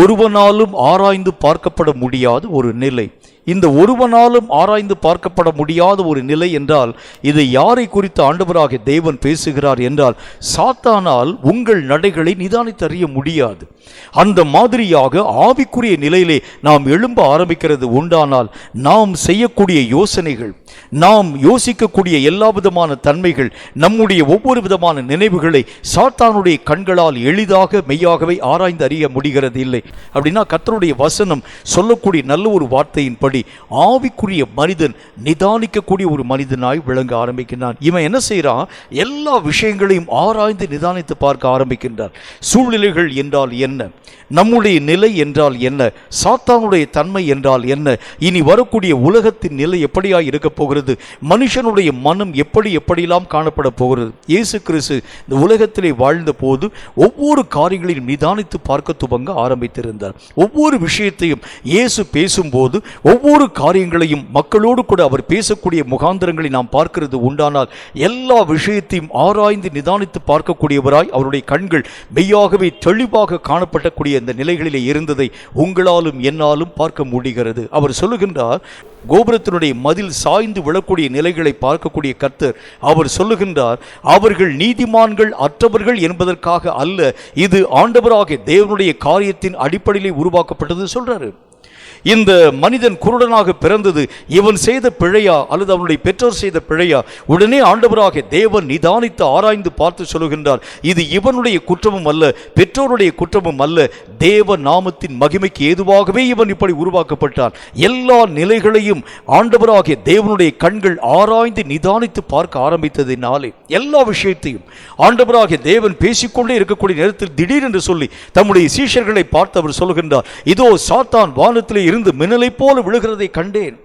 ஒருவனாலும் ஆராய்ந்து பார்க்கப்பட முடியாத ஒரு நிலை. இந்த ஒருவனாலும் ஆராய்ந்து பார்க்கப்பட முடியாத ஒரு நிலை என்றால் இதை யாரை குறித்து ஆண்டவராகிய தேவன் பேசுகிறார் என்றால், சாத்தானால் உங்கள் நடைகளை நிதானித்து அறிய முடியாது. அந்த மாதிரியாக ஆவிக்குரிய நிலையிலே நாம் எழும்ப ஆரம்பிக்கிறது உண்டானால், நாம் செய்யக்கூடிய யோசனைகள், நாம் யோசிக்கக்கூடிய எல்லா விதமான தன்மைகள், நம்முடைய ஒவ்வொரு விதமான நினைவுகளை சாத்தானுடைய கண்களால் எளிதாக மெய்யாகவே ஆராய்ந்து அறிய முடிகிறது இல்லை. அப்படின்னா கர்த்தருடைய வசனம் சொல்லக்கூடிய நல்ல ஒரு வார்த்தையின்படி ஆவிக்குரிய மனிதன் நிதானிக்கக்கூடிய ஒரு மனிதனாய் விளங்க ஆரம்பிக்கின்றான். இவன் என்ன செய்யறான்? எல்லா விஷயங்களையும் ஆராய்ந்து நிதானித்து பார்க்க ஆரம்பிக்கின்றார். சூழ்நிலைகள் என்றால் என்ன, நம்முடைய நிலை என்றால் என்ன, சாத்தானுடைய தன்மை என்றால் என்ன, இனி வரக்கூடிய உலகத்தின் நிலை எப்படியாய் இருக்க போகிறது, மனுஷனுடைய மனம் எப்படியெல்லாம் காணப்பட போகிறது. இயேசு கிறிஸ்து இந்த உலகத்திலே வாழ்ந்த போது ஒவ்வொரு காரியங்களையும் நிதானித்து பார்க்க துவங்க ஆரம்பித்திருந்தார். ஒவ்வொரு விஷயத்தையும் இயேசு பேசும்போது, ஒவ்வொரு காரியங்களையும் மக்களோடு கூட அவர் பேசக்கூடிய முகாந்திரங்களை நாம் பார்க்கிறது உண்டானால், எல்லா விஷயத்தையும் ஆராய்ந்து நிதானித்து பார்க்கக்கூடியவராய் அவருடைய கண்கள் மெய்யாகவே தெளிவாக காணப்படக்கூடிய இந்த நிலைகளிலே இருந்ததை உங்களாலும் என்னாலும் பார்க்க முடிகிறது. அவர் சொல்லுகின்றார், கோபுரத்தினுடைய மதில் சாய்ந்து விழக்கூடிய நிலைகளை பார்க்கக்கூடிய கர்த்தர் அவர் சொல்லுகின்றார், அவர்கள் நீதிமான்கள் அற்றவர்கள் என்பதற்காக அல்ல, இது ஆண்டவராகிய தேவனுடைய காரியத்தின் அடிப்படையிலே உருவாக்கப்பட்டது சொல்றாரு. இந்த மனிதன் குருடனாக பிறந்தது இவன் செய்த பிழையா அல்லது அவனுடைய பெற்றோர் செய்த பிழையா? உடனே ஆண்டவராகிய தேவன் நிதானித்து ஆராய்ந்து பார்த்து சொல்லுகின்றார், இது இவனுடைய குற்றமும் அல்ல, பெற்றோருடைய குற்றமும் அல்ல, தேவ நாமத்தின் மகிமைக்கு ஏதுவாகவே இவன் இப்படி உருவாக்கப்பட்டான். எல்லா நிலைகளையும் ஆண்டவராகிய தேவனுடைய கண்கள் ஆராய்ந்து நிதானித்து பார்க்க ஆரம்பித்ததினாலே எல்லா விஷயத்தையும் ஆண்டவராகிய தேவன் பேசிக்கொண்டே இருக்கக்கூடிய நேரத்தில் திடீரென்று சொல்லி தம்முடைய சீஷர்களை பார்த்து அவர் சொல்லுகின்றார், இதோ சாத்தான் வானத்திலே இருந்து மின்னலை போல விழுகிறதை கண்டேன்.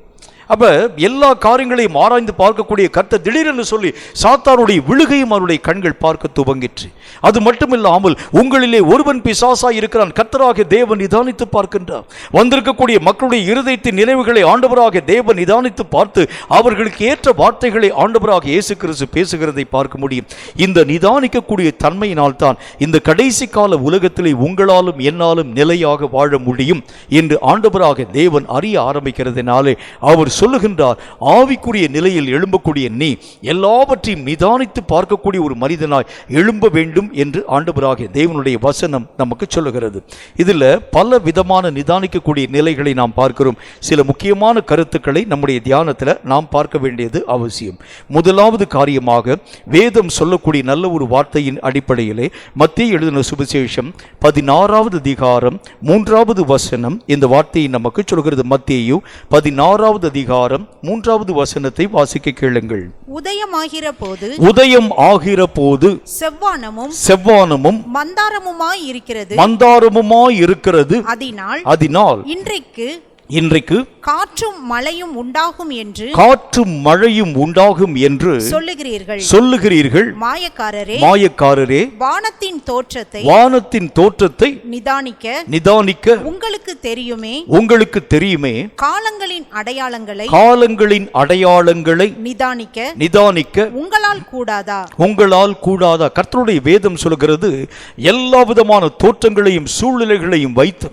அப்ப எல்லா காரியங்களையும் ஆராய்ந்து பார்க்கக்கூடிய கர்த்தர் திடீரென்று சொல்லி சாத்தானுடைய விழுகையும் அவருடைய கண்கள் பார்க்க துவங்கிற்று. அது மட்டுமில்லாமல் உங்களிலே ஒருவன் பிசாசாய் இருக்கிறான், கர்த்தராகிய தேவன் நிதானித்து பார்க்கின்றார். வந்திருக்கக்கூடிய மக்களுடைய இருதயத்தின் நினைவுகளை ஆண்டவராகிய தேவன் நிதானித்து பார்த்து அவர்களுக்கு ஏற்ற வார்த்தைகளை ஆண்டவராகிய இயேசு கிறிஸ்து பேசுகிறதை பார்க்க முடியும். இந்த நிதானிக்கக்கூடிய தன்மையினால் தான் இந்த கடைசி கால உலகத்திலே உங்களாலும் என்னாலும் நிலையாக வாழ முடியும் என்று ஆண்டவராகிய தேவன் அறிய ஆரம்பிக்கிறதுனாலே அவர் சொல்லுகின்றார், ஆவிக்குரிய நிலையில் எழும்பக்கூடிய நீ எல்லாவற்றையும் நிதானித்து பார்க்கக்கூடிய ஒரு மனிதனாய் எழும்ப வேண்டும் என்று ஆண்டவராகிய தேவனுடைய வசனம் நமக்கு சொல்லுகிறது. இதில் பல விதமான நிதானிக்கக்கூடிய நிலைகளை நாம் பார்க்கிறோம். சில முக்கியமான கருத்துக்களை நம்முடைய தியானத்தில் நாம் பார்க்க வேண்டியது அவசியம். முதலாவது காரியமாக வேதம் சொல்லக்கூடிய நல்ல ஒரு வார்த்தையின் அடிப்படையிலே மத்தேயு எழுதின சுவிசேஷம் 16வது அதிகாரம் 3வது வசனம் இந்த வார்த்தையை நமக்கு சொல்கிறது. மத்தேயு 16வது அதிகாரம் 3வது வசனத்தை வாசிக்க கேளுங்கள். உதயம் ஆகிற போது செவ்வானமும் மந்தாரமுமாய் இருக்கிறது. அதனால் இன்றைக்கு காற்றும் மழையும் உண்டாகும் என்று சொல்லுகிறீர்கள். மாயக்காரரே, வானத்தின் தோற்றத்தை நிதானிக்க உங்களுக்கு தெரியுமே, காலங்களின் அடையாளங்களை நிதானிக்க உங்களால் கூடாதா? கர்த்தருடைய வேதம் சொல்கிறது, எல்லா விதமான தோற்றங்களையும் சூழ்நிலைகளையும் வைத்து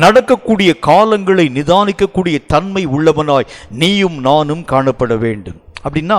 நடக்கக்கூடிய காலங்களை நிதானிக்கக்கூடிய தன்மை உள்ளவனாய் நீயும் நானும் காணப்பட வேண்டும். அப்படின்னா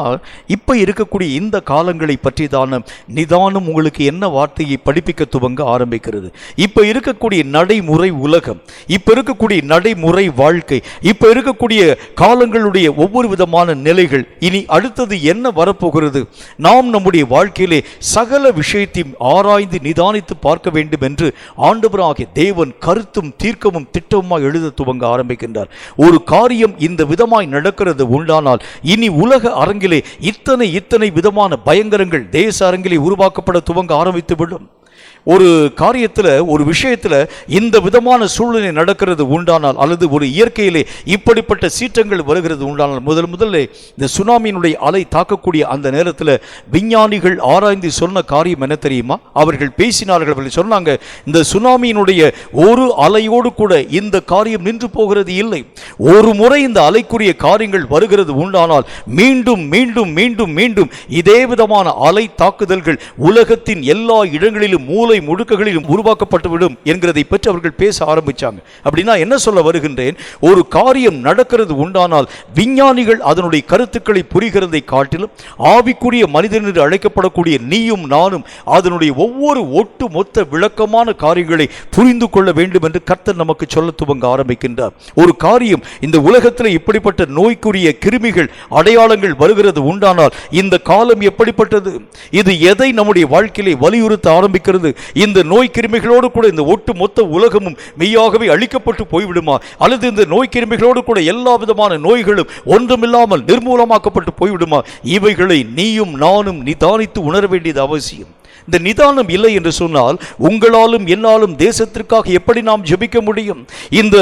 இப்போ இருக்கக்கூடிய இந்த காலங்களை பற்றி தான நிதானம் உங்களுக்கு என்ன வார்த்தையை படிப்பிக்க துவங்க ஆரம்பிக்கிறது. இப்போ இருக்கக்கூடிய நடைமுறை உலகம், இப்போ இருக்கக்கூடிய நடைமுறை வாழ்க்கை, இப்போ இருக்கக்கூடிய காலங்களுடைய ஒவ்வொரு விதமான நிலைகள், இனி அடுத்தது என்ன வரப்போகிறது, நாம் நம்முடைய வாழ்க்கையிலே சகல விஷயத்தையும் ஆராய்ந்து நிதானித்து பார்க்க வேண்டும் என்று ஆண்டவராகிய தேவன் கருத்தும் தீர்க்கமும் திட்டமுமாய் எழுத துவங்க ஆரம்பிக்கின்றார். ஒரு காரியம் இந்த விதமாய் நடக்கிறது உண்டானால் இனி உலக அரங்கிலே இத்தனை விதமான பயங்கரங்கள் தேச அரங்கிலே உருவாக்கப்பட துவங்க ஆரம்பித்து விடும். ஒரு காரியத்தில், ஒரு விஷயத்தில் இந்த விதமான சூழ்நிலை நடக்கிறது உண்டானால், அல்லது ஒரு இயற்கையிலே இப்படிப்பட்ட சீற்றங்கள் வருகிறது உண்டானால், முதல்ல இந்த சுனாமியினுடைய அலை தாக்கக்கூடிய அந்த நேரத்தில் விஞ்ஞானிகள் ஆராய்ந்து சொன்ன காரியம் என்ன தெரியுமா? அவர்கள் பேசினார்கள், அவர்கள் சொன்னாங்க, இந்த சுனாமியினுடைய ஒரு அலையோடு கூட இந்த காரியம் நின்று போகிறது இல்லை. ஒரு முறை இந்த அலைக்குரிய காரியங்கள் வருகிறது உண்டானால் மீண்டும் மீண்டும் மீண்டும் மீண்டும் இதே விதமான அலை தாக்குதல்கள் உலகத்தின் எல்லா இடங்களிலும் மூல முடுக்குகளிலும் உருவாக்கப்பட்டுவிடும் என்கிறதை பற்றி அவர்கள் பேச ஆரம்பிச்சாங்க. அப்படின்னா என்ன சொல்ல வருகின்றேன்? ஒரு காரியம் நடக்கிறது உண்டானால் விஞ்ஞானிகள் அதனுடைய கருத்துக்களை புரிகிறதை காட்டிலும் ஆவிக்குரிய மனிதன் என்று அழைக்கப்படக்கூடிய நீயும் நானும் அதனுடைய ஒவ்வொரு ஒட்டு மொத்த விளக்கமான காரியங்களை புரிந்து கொள்ள வேண்டும் என்று கர்த்தர் நமக்கு சொல்ல துவங்க ஆரம்பிக்கின்றார். ஒரு காரியம் இந்த உலகத்தில் இப்படிப்பட்ட நோய்க்குரிய கிருமிகள் அடையாளங்கள் வருகிறது உண்டானால் இந்த காலம் எப்படிப்பட்டது? இது எதை நம்முடைய வாழ்க்கையிலே வலியுறுத்த ஆரம்பிக்கிறது? இந்த நோய் கிருமிகளோடு கூட இந்த ஒட்டு மொத்த உலகமும் மெய்யாகவே அழிக்கப்பட்டு போய்விடுமா, அல்லது இந்த நோய் கிருமிகளோடு கூட எல்லா விதமான நோய்களும் ஒன்றுமில்லாமல் நிர்மூலமாக்கப்பட்டு போய்விடுமா? இவைகளை நீயும் நானும் நிதானித்து உணர வேண்டியது அவசியம். இந்த நிதானம் இல்லை என்று சொன்னால் உங்களாலும் என்னாலும் தேசத்திற்காக எப்படி நாம் ஜெபிக்க முடியும்? இந்த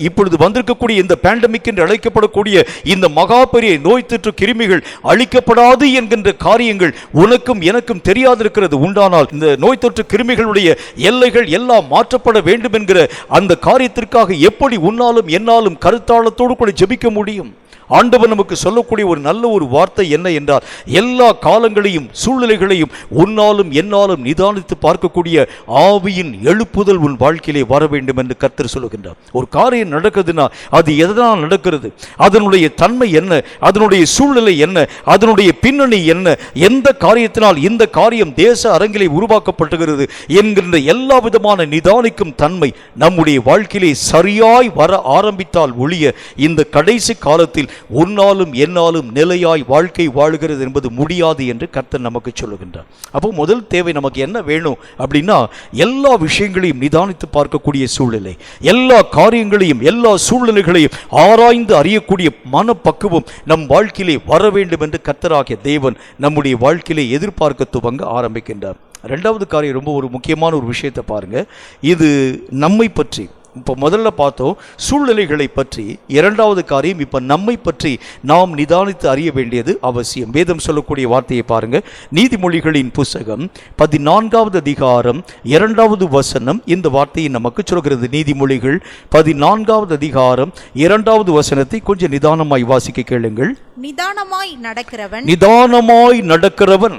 இப்பொழுது வந்திருக்கக்கூடிய இந்த பேண்டமிக் என்று அழைக்கப்படக்கூடிய இந்த மகா பெரிய நோய் தொற்று கிருமிகள் அழிக்கப்படாது என்கின்ற காரியங்கள் உனக்கும் எனக்கும் தெரியாதிருக்கிறது உண்டானால் இந்த நோய் தொற்று கிருமிகளுடைய எல்லைகள் எல்லாம் மாற்றப்பட வேண்டும் என்கிற அந்த காரியத்திற்காக எப்படி உன்னாலும் என்னாலும் கருத்தாளத்தோடு கூட ஜெபிக்க முடியும்? ஆண்டவர் நமக்கு சொல்லக்கூடிய ஒரு நல்ல ஒரு வார்த்தை என்ன என்றால், எல்லா காலங்களையும் சூழ்நிலைகளையும் உன்னாலும் என்னாலும் நிதானித்து பார்க்கக்கூடிய ஆவியின் எழுப்புதல் உன் வாழ்க்கையிலே வர வேண்டும் என்று கர்த்தர் சொல்லுகின்றார். ஒரு காரியம் நடக்குதுன்னா அது எதனால் நடக்கிறது, அதனுடைய தன்மை என்ன, அதனுடைய சூழ்நிலை என்ன, அதனுடைய பின்னணி என்ன, எந்த காரியத்தினால் இந்த காரியம் தேச அரங்கிலே உருவாக்கப்படுகிறது என்கின்ற எல்லா விதமான நிதானிக்கும் தன்மை நம்முடைய வாழ்க்கையிலே சரியாய் வர ஆரம்பித்தால் ஒழிய இந்த கடைசி காலத்தில் உன்னாலும் என்னாலும் நிலையாய் வாழ்க்கை வாழுகிறது என்பது முடியாது என்று கர்த்தர் நமக்கு சொல்லுகின்றார். அப்போ முதல் தேவை நமக்கு என்ன வேணும் அப்படின்னா, எல்லா விஷயங்களையும் நிதானித்து பார்க்கக்கூடிய சூழ்நிலை, எல்லா காரியங்களையும் எல்லா சூழ்நிலைகளையும் ஆராய்ந்து அறியக்கூடிய மனப்பக்குவம் நம் வாழ்க்கையிலே வர வேண்டும் என்று கர்த்தராகிய தேவன் நம்முடைய வாழ்க்கையிலே எதிர்பார்க்க துவங்க ஆரம்பிக்கின்றார். ரெண்டாவது காரியம் ரொம்ப ஒரு முக்கியமான ஒரு விஷயத்தை பாருங்க. இது நம்மை பற்றி, இப்போ முதல்ல பார்த்தோம் சூழ்நிலைகளை பற்றி. இரண்டாவது காரியம் இப்போ நம்மை பற்றி நாம் நிதானித்து அறிய வேண்டியது அவசியம். வேதம் சொல்லக்கூடிய வார்த்தையை பாருங்க. நீதிமொழிகளின் புஸ்தகம் 14வது அதிகாரம் 2வது வசனம் இந்த வார்த்தையை நமக்கு சொல்கிறது. நீதிமொழிகள் 14வது அதிகாரம் 2வது வசனத்தை கொஞ்சம் நிதானமாய் வாசிக்க கேளுங்கள். நிதானமாய் நடக்கிறவன்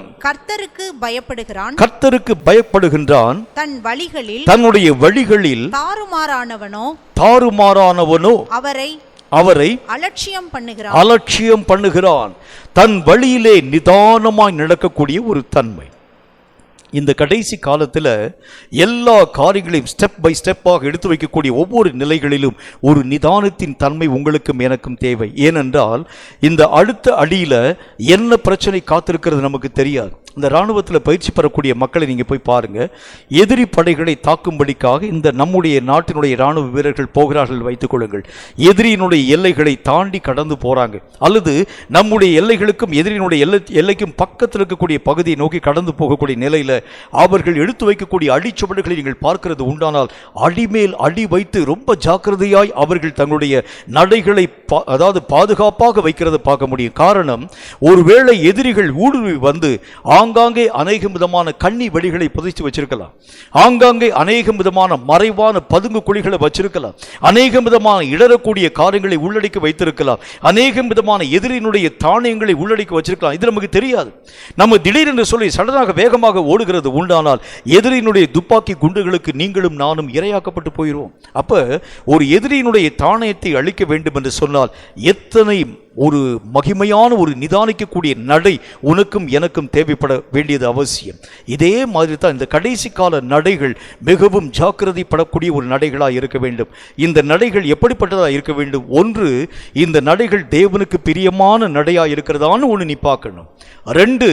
கர்த்தருக்கு பயப்படுகின்றான். தன்னுடைய வழிகளில் தாறுமாறானவனோ அவரை அலட்சியம் பண்ணுகிறான். தன் வழியிலே நிதானமாய் நடக்கக்கூடிய ஒரு தன்மை. இந்த கடைசி காலத்தில் எல்லா காரியங்களையும் ஸ்டெப் பை ஸ்டெப்பாக எடுத்து வைக்கக்கூடிய ஒவ்வொரு நிலைகளிலும் ஒரு நிதானத்தின் தன்மை உங்களுக்கும் எனக்கும் தேவை. ஏனென்றால் இந்த அடுத்த அடியில் என்ன பிரச்சனை காத்திருக்கிறது நமக்கு தெரியாது. இந்த இராணுவத்தில் பயிற்சி பெறக்கூடிய மக்களை நீங்கள் போய் பாருங்கள். எதிரி படைகளை தாக்கும்படிக்காக இந்த நம்முடைய நாட்டினுடைய இராணுவ வீரர்கள் போகிறார்கள் வைத்துக் கொள்ளுங்கள். எதிரியினுடைய எல்லைகளை தாண்டி கடந்து போகிறாங்க, அல்லது நம்முடைய எல்லைகளுக்கும் எதிரியினுடைய எல்லைக்கும் பக்கத்தில் இருக்கக்கூடிய பகுதியை நோக்கி கடந்து போகக்கூடிய நிலையில் அவர்கள் எடுத்து வைக்கக்கூடிய அடிச்சுவடுகளை நீங்கள் பார்க்கிறது உண்டானால் அடிமேல் அடி வைத்து ரொம்ப ஜாக்கிரதையாய் அவர்கள் தங்களுடைய நடைகளை அதாவது பாதுகாப்பாக வைக்கிறத பார்க்க முடியும். காரணம், ஒருவேளை எதிரிகள் ஊடுருவி வந்து ஆங்காங்கே அநேகம் விதமான கண்ணி வெடிகளை புதைச்சு வச்சிருக்கலாம், ஆங்காங்கே அநேகம் விதமான மறைவான பதுங்கு குழிகளை வச்சிருக்கலாம், அநேகம் விதமான இடரக்கூடிய காரியங்களை உள்ளடக்கி வைத்திருக்கலாம், அநேகம் விதமான எதிரினுடைய தானியங்களை உள்ளடக்கி வச்சிருக்கலாம். இது நமக்கு தெரியாது. நம்ம திடீரென்று சொல்லி சடனாக வேகமாக ஓடுகிறது உண்டானால் எதிரினுடைய துப்பாக்கி குண்டுகளுக்கு நீங்களும் நானும் இரையாக்கப்பட்டு போயிடுவோம். அப்ப ஒரு எதிரியினுடைய தானியத்தை அழிக்க வேண்டும் என்று சொன்னால் எத்தனை ஒரு மகிமையான ஒரு நிதானிக்கக்கூடிய நடை உனக்கும் எனக்கும் தேவைப்பட வேண்டியது அவசியம். இதே மாதிரி தான் இந்த கடைசி கால நடைகள் மிகவும் ஜாக்கிரதைப்படக்கூடிய ஒரு நடைகளாக இருக்க வேண்டும். இந்த நடைகள் எப்படிப்பட்டதாக இருக்க வேண்டும்? ஒன்று, இந்த நடைகள் தேவனுக்கு பிரியமான நடையாக இருக்கிறதான்னு ஒன்று நீ பார்க்கணும். 2,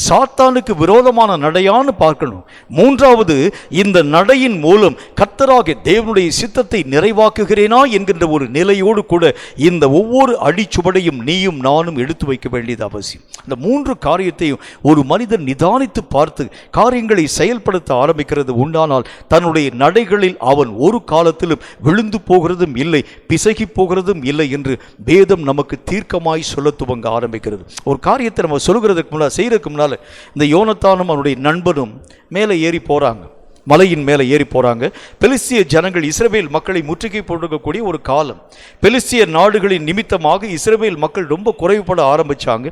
சாத்தானுக்கு விரோதமான நடையான்னு பார்க்கணும். 3வது, இந்த நடையின் மூலம் கர்த்தராகிய தேவனுடைய சித்தத்தை நிறைவாக்குகிறேனா என்கின்ற ஒரு நிலையோடு கூட இந்த ஒவ்வொரு அடிச்சுவடை நடைகளையும் நீயும் நானும் எடுத்து வைக்க வேண்டியது அவசியம். இந்த 3 காரியத்தையும் ஒரு மனிதன் நிதானித்து பார்த்து காரியங்களை செயல்படுத்த ஆரம்பிக்கிறது உண்டானால் தன்னுடைய நடைகளில் அவன் ஒரு காலத்திலும் விழுந்து போகிறதும் இல்லை, பிசகி போகிறதும் இல்லை என்று வேதம் நமக்கு தீர்க்கமாய் சொல்ல துவங்க ஆரம்பிக்கிறது. ஒரு காரியத்தை நம்ம சொல்கிறதுக்கு முன்னால், செய்யறதுக்கு முன்னால், இந்த யோனத்தானும் அவனுடைய நண்பனும் மேலே ஏறி போறாங்க, மலையின் மேலே ஏறி போறாங்க. பெலிஸ்திய ஜனங்கள் இஸ்ரவேல் மக்களை முற்றுகை போட்டிருக்கக்கூடிய ஒரு காலம். பெலிஸ்திய நாடுகளின் நிமித்தமாக இஸ்ரவேல் மக்கள் ரொம்ப குறைவுபட ஆரம்பிச்சாங்க.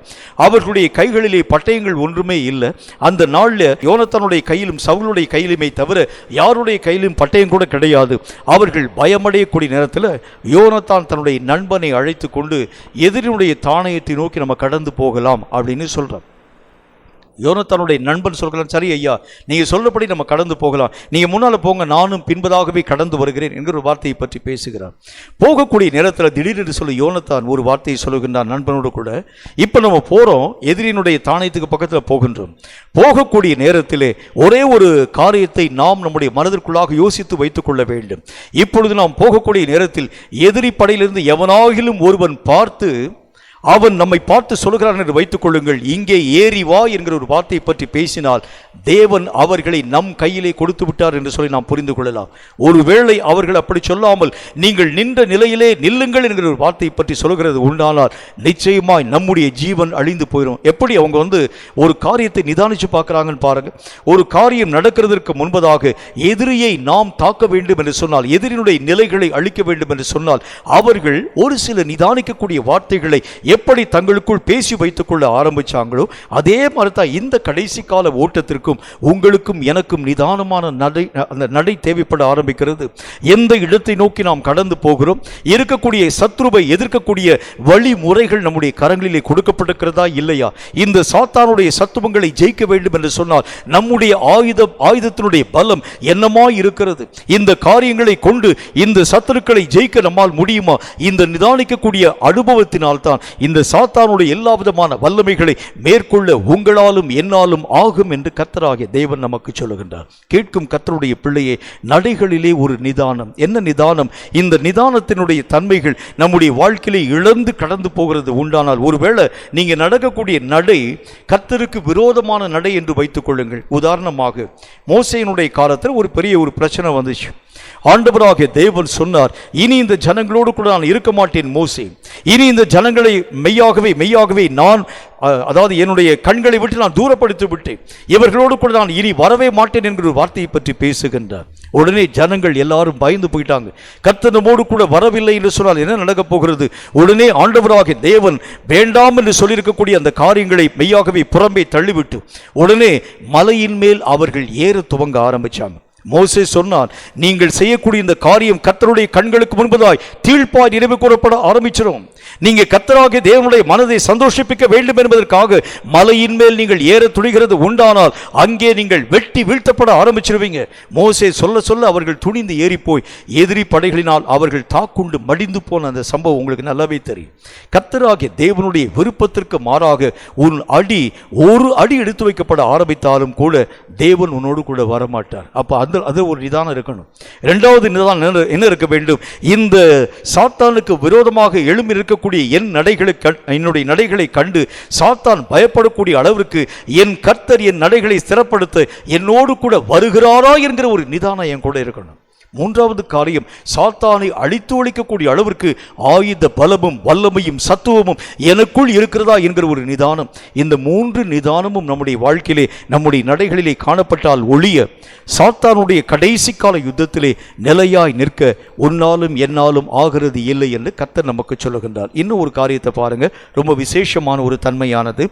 அவர்களுடைய கைகளிலே பட்டயங்கள் ஒன்றுமே இல்லை. அந்த நாளில் யோனத்தானுடைய கையிலும் சவுலுடைய கையிலுமே தவிர யாருடைய கையிலும் பட்டயம் கூட கிடையாது. அவர்கள் பயமடையக்கூடிய நேரத்தில் யோனத்தான் தன்னுடைய நண்பனை அழைத்து கொண்டு எதிரினுடைய தானியத்தை நோக்கி நம்ம கடந்து போகலாம் அப்படின்னு சொல்றார். யோனத்தானுடைய நண்பன் சொல்கிறான், சரி ஐயா, நீங்கள் சொல்லபடி நம்ம கடந்து போகலாம், நீங்கள் முன்னால் போங்க, நானும் பின்பதாகவே கடந்து வருகிறேன் என்கிற ஒரு வார்த்தையை பற்றி பேசுகிறான். போகக்கூடிய நேரத்தில் திடீரென்று சொல்லி யோனத்தான் ஒரு வார்த்தையை சொல்லுகின்றான் நண்பனோடு கூட. இப்போ நம்ம போகிறோம், எதிரினுடைய தானியத்துக்கு பக்கத்தில் போகின்றோம். போகக்கூடிய நேரத்திலே ஒரே ஒரு காரியத்தை நாம் நம்முடைய மனதிற்குள்ளாக யோசித்து வைத்துக் கொள்ள வேண்டும். இப்பொழுது நாம் போகக்கூடிய நேரத்தில் எதிரி படையிலிருந்து எவனாகிலும் ஒருவன் பார்த்து அவன் நம்மை பார்த்து சொல்கிறான் என்று வைத்துக் கொள்ளுங்கள், இங்கே ஏறி வா என்கிற ஒரு வார்த்தையை பற்றி பேசினால் தேவன் அவர்களை நம் கையிலே கொடுத்து விட்டார் என்று சொல்லி நாம் புரிந்து கொள்ளலாம். ஒருவேளை அவர்கள் அப்படி சொல்லாமல் நீங்கள் நின்ற நிலையிலே நில்லுங்கள் என்கிற ஒரு வார்த்தையை பற்றி சொல்கிறது உண்டானால் நிச்சயமாய் நம்முடைய ஜீவன் அழிந்து போயிடும். எப்படி அவங்க ஒரு காரியத்தை நிதானிச்சு பார்க்குறாங்கன்னு பாருங்க. ஒரு காரியம் நடக்கிறதற்கு முன்பதாக எதிரியை நாம் தாக்க வேண்டும் என்று சொன்னால், எதிரினுடைய நிலைகளை அழிக்க வேண்டும் என்று சொன்னால் அவர்கள் ஒரு சில நிதானிக்கக்கூடிய வார்த்தைகளை எப்படி தங்களுக்குள் பேசி வைத்துக் கொள்ள ஆரம்பிச்சாங்களோ அதே மாதிரி தான் இந்த கடைசி கால ஓட்டத்திற்கும் உங்களுக்கும் எனக்கும் நிதானமான நடை தேவைப்பட ஆரம்பிக்கிறது. எந்த இடத்தை நோக்கி நாம் கடந்து போகிறோம், இருக்கக்கூடிய சத்ருவை எதிர்க்கக்கூடிய வழிமுறைகள் நம்முடைய கரங்களிலே கொடுக்கப்பட்டிருக்கிறதா இல்லையா? இந்த சாத்தானுடைய சத்துவங்களை ஜெயிக்க வேண்டும் என்று சொன்னால் நம்முடைய ஆயுதத்தினுடைய பலம் என்னமாய் இருக்கிறது? இந்த காரியங்களை கொண்டு இந்த சத்துருக்களை ஜெயிக்க நம்மால் முடியுமா? இந்த நிதானிக்கக்கூடிய அனுபவத்தினால் தான் இந்த சாத்தானுடைய எல்லா விதமான வல்லமைகளை மேற்கொள்ள உங்களாலும் என்னாலும் ஆகும் என்று கர்த்தராகிய தேவன் நமக்கு சொல்லுகின்றார். கேட்கும் கர்த்தருடைய பிள்ளையே, நடைகளிலே ஒரு நிதானம். என்ன நிதானம்? இந்த நிதானத்தினுடைய தன்மைகள் நம்முடைய வாழ்க்கையிலே இழந்து கடந்து போகிறது உண்டானால், ஒருவேளை நீங்க நடக்கக்கூடிய நடை கர்த்தருக்கு விரோதமான நடை என்று வைத்துக் கொள்ளுங்கள். உதாரணமாக மோசேயினுடைய காலத்தில் ஒரு பெரிய ஒரு பிரச்சனை வந்துச்சு. ஆண்டவராகிய தேவன் சொன்னார், இனி இந்த ஜனங்களோடு கூட நான் இருக்க மாட்டேன் மோசே, இனி இந்த ஜனங்களை மெய்யாகவே நான், அதாவது என்னுடைய கண்களை விட்டு நான் தூரப்படுத்தி விட்டேன், இவர்களோடு கூட நான் இனி வரவே மாட்டேன் என்கிற ஒரு வார்த்தையை பற்றி பேசுகின்றார். உடனே ஜனங்கள் எல்லாரும் பயந்து போயிட்டாங்க. கர்த்தர் நம்மோடு கூட வரவில்லை என்று சொன்னால் என்ன நடக்க போகிறது? உடனே ஆண்டவராகிய தேவன் வேண்டாம் என்று சொல்லியிருக்கக்கூடிய அந்த காரியங்களை மெய்யாகவே புறம்பே தள்ளிவிட்டு உடனே மலையின் மேல் அவர்கள் ஏற துவங்க ஆரம்பிச்சாங்க. மோசே சொன்னான், நீங்கள் செய்யக்கூடிய இந்த காரியம் கர்த்தருடைய கண்களுக்கு முன்பதாய் தீழ்ப்பாய் நினைவு கூறப்பட ஆரம்பிச்சிடும். நீங்க கர்த்தராகிய தேவனுடைய மனதை சந்தோஷிப்பிக்க வேண்டும் என்பதற்காக மலையின் மேல் நீங்கள் ஏற துணிகிறது உண்டானால் அங்கே நீங்கள் வெட்டி வீழ்த்தப்பட ஆரம்பிச்சிருவீங்க. மோசே சொல்ல சொல்ல அவர்கள் துணிந்து ஏறி போய் எதிரி படைகளினால் அவர்கள் தாக்குண்டு மடிந்து போன அந்த சம்பவம் உங்களுக்கு நல்லாவே தெரியும். கர்த்தராகிய தேவனுடைய விருப்பத்திற்கு மாறாக ஒரு அடி எடுத்து வைக்கப்பட ஆரம்பித்தாலும் கூட தேவன் உன்னோடு கூட வரமாட்டார். அப்ப அது ஒரு நிதானம் இருக்கணும். இரண்டாவது நிதானம் என்ன இருக்க வேண்டும்? இந்த சாத்தானுக்கு விரோதமாக எழும்பி இருக்கக்கூடிய என்னுடைய நடைகளை கண்டு சாத்தான் பயப்படக்கூடிய அளவிற்கு என் கர்த்தர் என் நடைகளை ஸ்திரப்படுத்த என்னோடு கூட வருகிறாரா என்கிற ஒரு நிதானம் என் கூட இருக்கணும். மூன்றாவது காரியம், சாத்தானை அழித்து ஒழிக்கக்கூடிய அளவிற்கு ஆயுத பலமும் வல்லமையும் சத்துவமும் எனக்குள் இருக்கிறதா என்கிற ஒரு நிதானம். இந்த 3 நிதானமும் நம்முடைய வாழ்க்கையிலே நம்முடைய நடைகளிலே காணப்பட்டால் ஒழிய சாத்தானுடைய கடைசி கால யுத்தத்திலே நிலையாய் நிற்க உன்னாலும் என்னாலும் ஆகிறது இல்லை என்று கர்த்தர் நமக்கு சொல்லுகின்றார். இன்னும் ஒரு காரியத்தை பாருங்க, ரொம்ப விசேஷமான ஒரு தன்மையானது.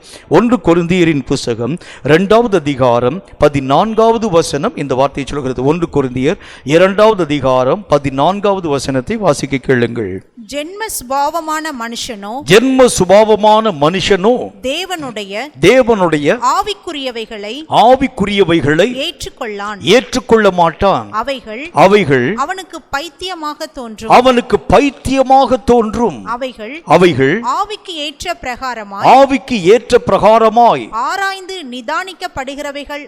1 கொரிந்தியரின் புஸ்தகம் 2வது அதிகாரம் 14வது வசனம் இந்த வார்த்தையை சொல்கிறது. 1 கொரிந்தியர் 2வது அதிகாரம் 14வது வசனத்தை வாசிக்க கேளுங்கள். ஜென்ம சுபாவமான மனுஷனோ தேவனுடைய ஆவிக்குரியவைகளை ஏற்றுக்கொள்ள மாட்டான். அவைகள் அவனுக்கு பைத்தியமாக தோன்றும். அவைகள் ஆவிக்கு ஏற்ற பிரகாரமாய் ஆராய்ந்து நிதானிக்கப்படுகிறவைகள்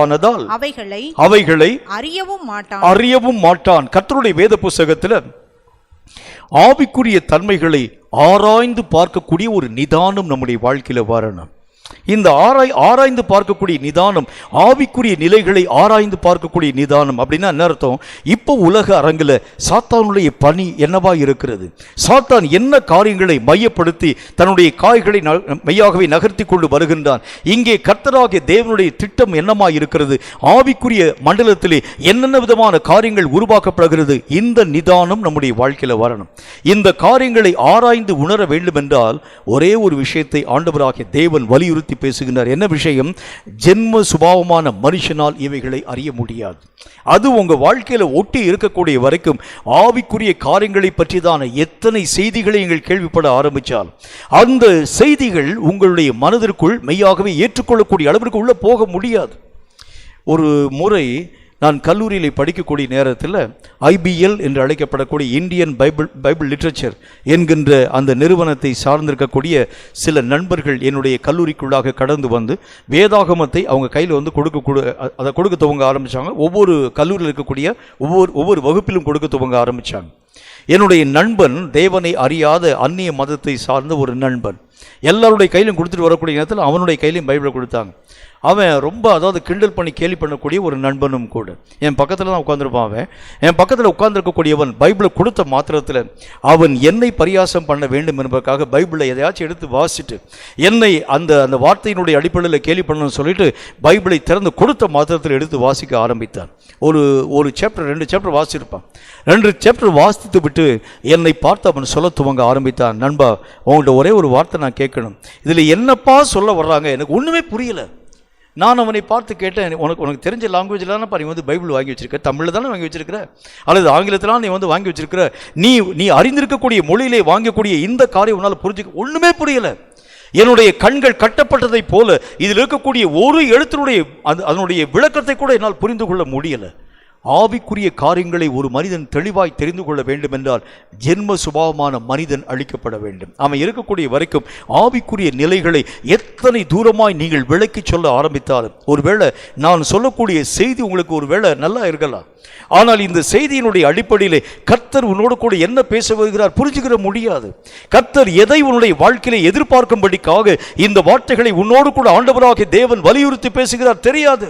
ஆனதால் அவைகளை அறியவும் மாட்டான். கர்த்தருடைய வேத புஸ்தகத்தில் ஆவிக்குரிய தன்மைகளை ஆராய்ந்து பார்க்கக்கூடிய ஒரு நிதானம் நம்முடைய வாழ்க்கையில வரணும். இந்த ஆராய்ந்து பார்க்கக்கூடிய நிதானம், ஆவிக்குரிய நிலைகளை ஆராய்ந்து பார்க்கக்கூடிய நிதானம் அப்படின்னா என்ன அர்த்தம்? இப்போ உலக அரங்கில் சாத்தானுடைய பணி என்னவா இருக்கிறது, சாத்தான் என்ன காரியங்களை மையப்படுத்தி தன்னுடைய காய்களை மையாகவே நகர்த்தி கொண்டு வருகின்றான், இங்கே கர்த்தராகிய தேவனுடைய திட்டம் என்னமா இருக்கிறது, ஆவிக்குரிய மண்டலத்திலே என்னென்ன விதமான காரியங்கள் உருவாக்கப்படுகிறது, இந்த நிதானம் நம்முடைய வாழ்க்கையில் வரணும். இந்த காரியங்களை ஆராய்ந்து உணர வேண்டும் என்றால் ஒரே ஒரு விஷயத்தை ஆண்டவராகிய தேவன் வலியுறுத்தி பேசுகின்றார். என்ன விஷயம்? ஜென்ம சுபாவமான மனுஷனால் இவைகளை அறிய முடியாது. அது உங்க வாழ்க்கையில ஒட்டி இருக்கக்கூடிய வரைக்கும் ஆவிக்குரிய காரியங்களை பற்றிதான எத்தனை செய்திகளை நீங்கள் கேள்விப்பட ஆரம்பித்தால் அந்த செய்திகள் உங்களுடைய மனதிற்குள் மெய்யாகவே ஏற்றுக்கொள்ளக்கூடிய அளவிற்கு உள்ள போக முடியாது. ஒரு முறை நான் கல்லூரியில் படிக்கக்கூடிய நேரத்தில் ஐபிஎல் என்று அழைக்கப்படக்கூடிய இந்தியன் பைபிள் லிட்ரேச்சர் என்கின்ற அந்த நிறுவனத்தை சார்ந்திருக்கக்கூடிய சில நண்பர்கள் என்னுடைய கல்லூரிக்குள்ளாக கடந்து வந்து வேதாகமத்தை அவங்க கையில் வந்து அதை கொடுக்க துவங்க ஆரம்பித்தாங்க. ஒவ்வொரு கல்லூரியில் இருக்கக்கூடிய ஒவ்வொரு வகுப்பிலும் கொடுக்க துவங்க ஆரம்பித்தாங்க. என்னுடைய நண்பன் தேவனை அறியாத அந்நிய மதத்தை சார்ந்த ஒரு நண்பன். எல்லாருடைய கையிலும் கொடுத்துட்டு வரக்கூடிய நேரத்தில் அவனுடைய கையிலையும் பைபிளை கொடுத்தாங்க. அவன் ரொம்ப கிண்டல் பண்ணி கேலி பண்ணக்கூடிய ஒரு நண்பனும் கூட. என் பக்கத்தில் தான் உட்காந்துருப்பான். அவன் என் பக்கத்தில் உட்கார்ந்துருக்கக்கூடியவன் பைபிளை கொடுத்த மாத்திரத்தில் அவன் என்னை பரியாசம் பண்ண வேண்டும் என்பதற்காக பைபிளை எதையாச்சும் எடுத்து வாசிட்டு என்னை அந்த வார்த்தையினுடைய அடிப்படையில் கேலி பண்ணணும்னு சொல்லிட்டு பைபிளை திறந்து கொடுத்த மாத்திரத்தில் எடுத்து வாசிக்க ஆரம்பித்தான். ஒரு சாப்டர் 2 சாப்டர் வாசிச்சிருப்பான். 2 சாப்டர் வாசித்து விட்டு என்னை பார்த்து அவன் சொல்ல துவங்க ஆரம்பித்தான். நண்பா, உங்கள்கிட்ட ஒரே ஒரு வார்த்தை நான் கேட்கணும், இதில் என்னப்பா சொல்ல வர்றாங்க, எனக்கு ஒன்றுமே புரியலை. நான் அவனை பார்த்து கேட்டேன், உனக்கு தெரிஞ்ச லாங்குவேஜில் தானே நீ வந்து பைபிள் வாங்கி வச்சிருக்க, தமிழில் தானே வாங்கி வச்சிருக்கிற, அல்லது ஆங்கிலத்தில் நீ வந்து வாங்கி வச்சிருக்கிற, நீ அறிந்திருக்கக்கூடிய மொழியிலே வாங்கக்கூடிய இந்த காரியம் உன்னால் புரிஞ்சுக்க ஒன்றுமே புரியலை. என்னுடைய கண்கள் கட்டப்பட்டதை போல இதில் இருக்கக்கூடிய ஒரு எழுத்தினுடைய அதனுடைய விளக்கத்தை கூட என்னால் புரிந்து கொள்ள முடியலை. ஆவிக்குரிய காரியங்களை ஒரு மனிதன் தெளிவாய் தெரிந்து கொள்ள வேண்டும் என்றால் ஜென்ம சுபாவமான மனிதன் அழிக்கப்பட வேண்டும். அவன் இருக்கக்கூடிய வரைக்கும் ஆவிக்குரிய நிலைகளை எத்தனை தூரமாய் நீங்கள் விளக்கி சொல்ல ஆரம்பித்தாலும், ஒருவேளை நான் சொல்லக்கூடிய செய்தி உங்களுக்கு ஒருவேளை நல்லா இருக்கலாம், ஆனால் இந்த செய்தியினுடைய அடிப்படையிலே கர்த்தர் உன்னோடு கூட என்ன பேச வருகிறார் புரிஞ்சுக்கிற முடியாது. கர்த்தர் எதை உன்னுடைய வாழ்க்கையிலே எதிர்பார்க்கும்படிக்காக இந்த வார்த்தைகளை உன்னோடு கூட ஆண்டவராகிய தேவன் வலியுறுத்தி பேசுகிறார் தெரியாது.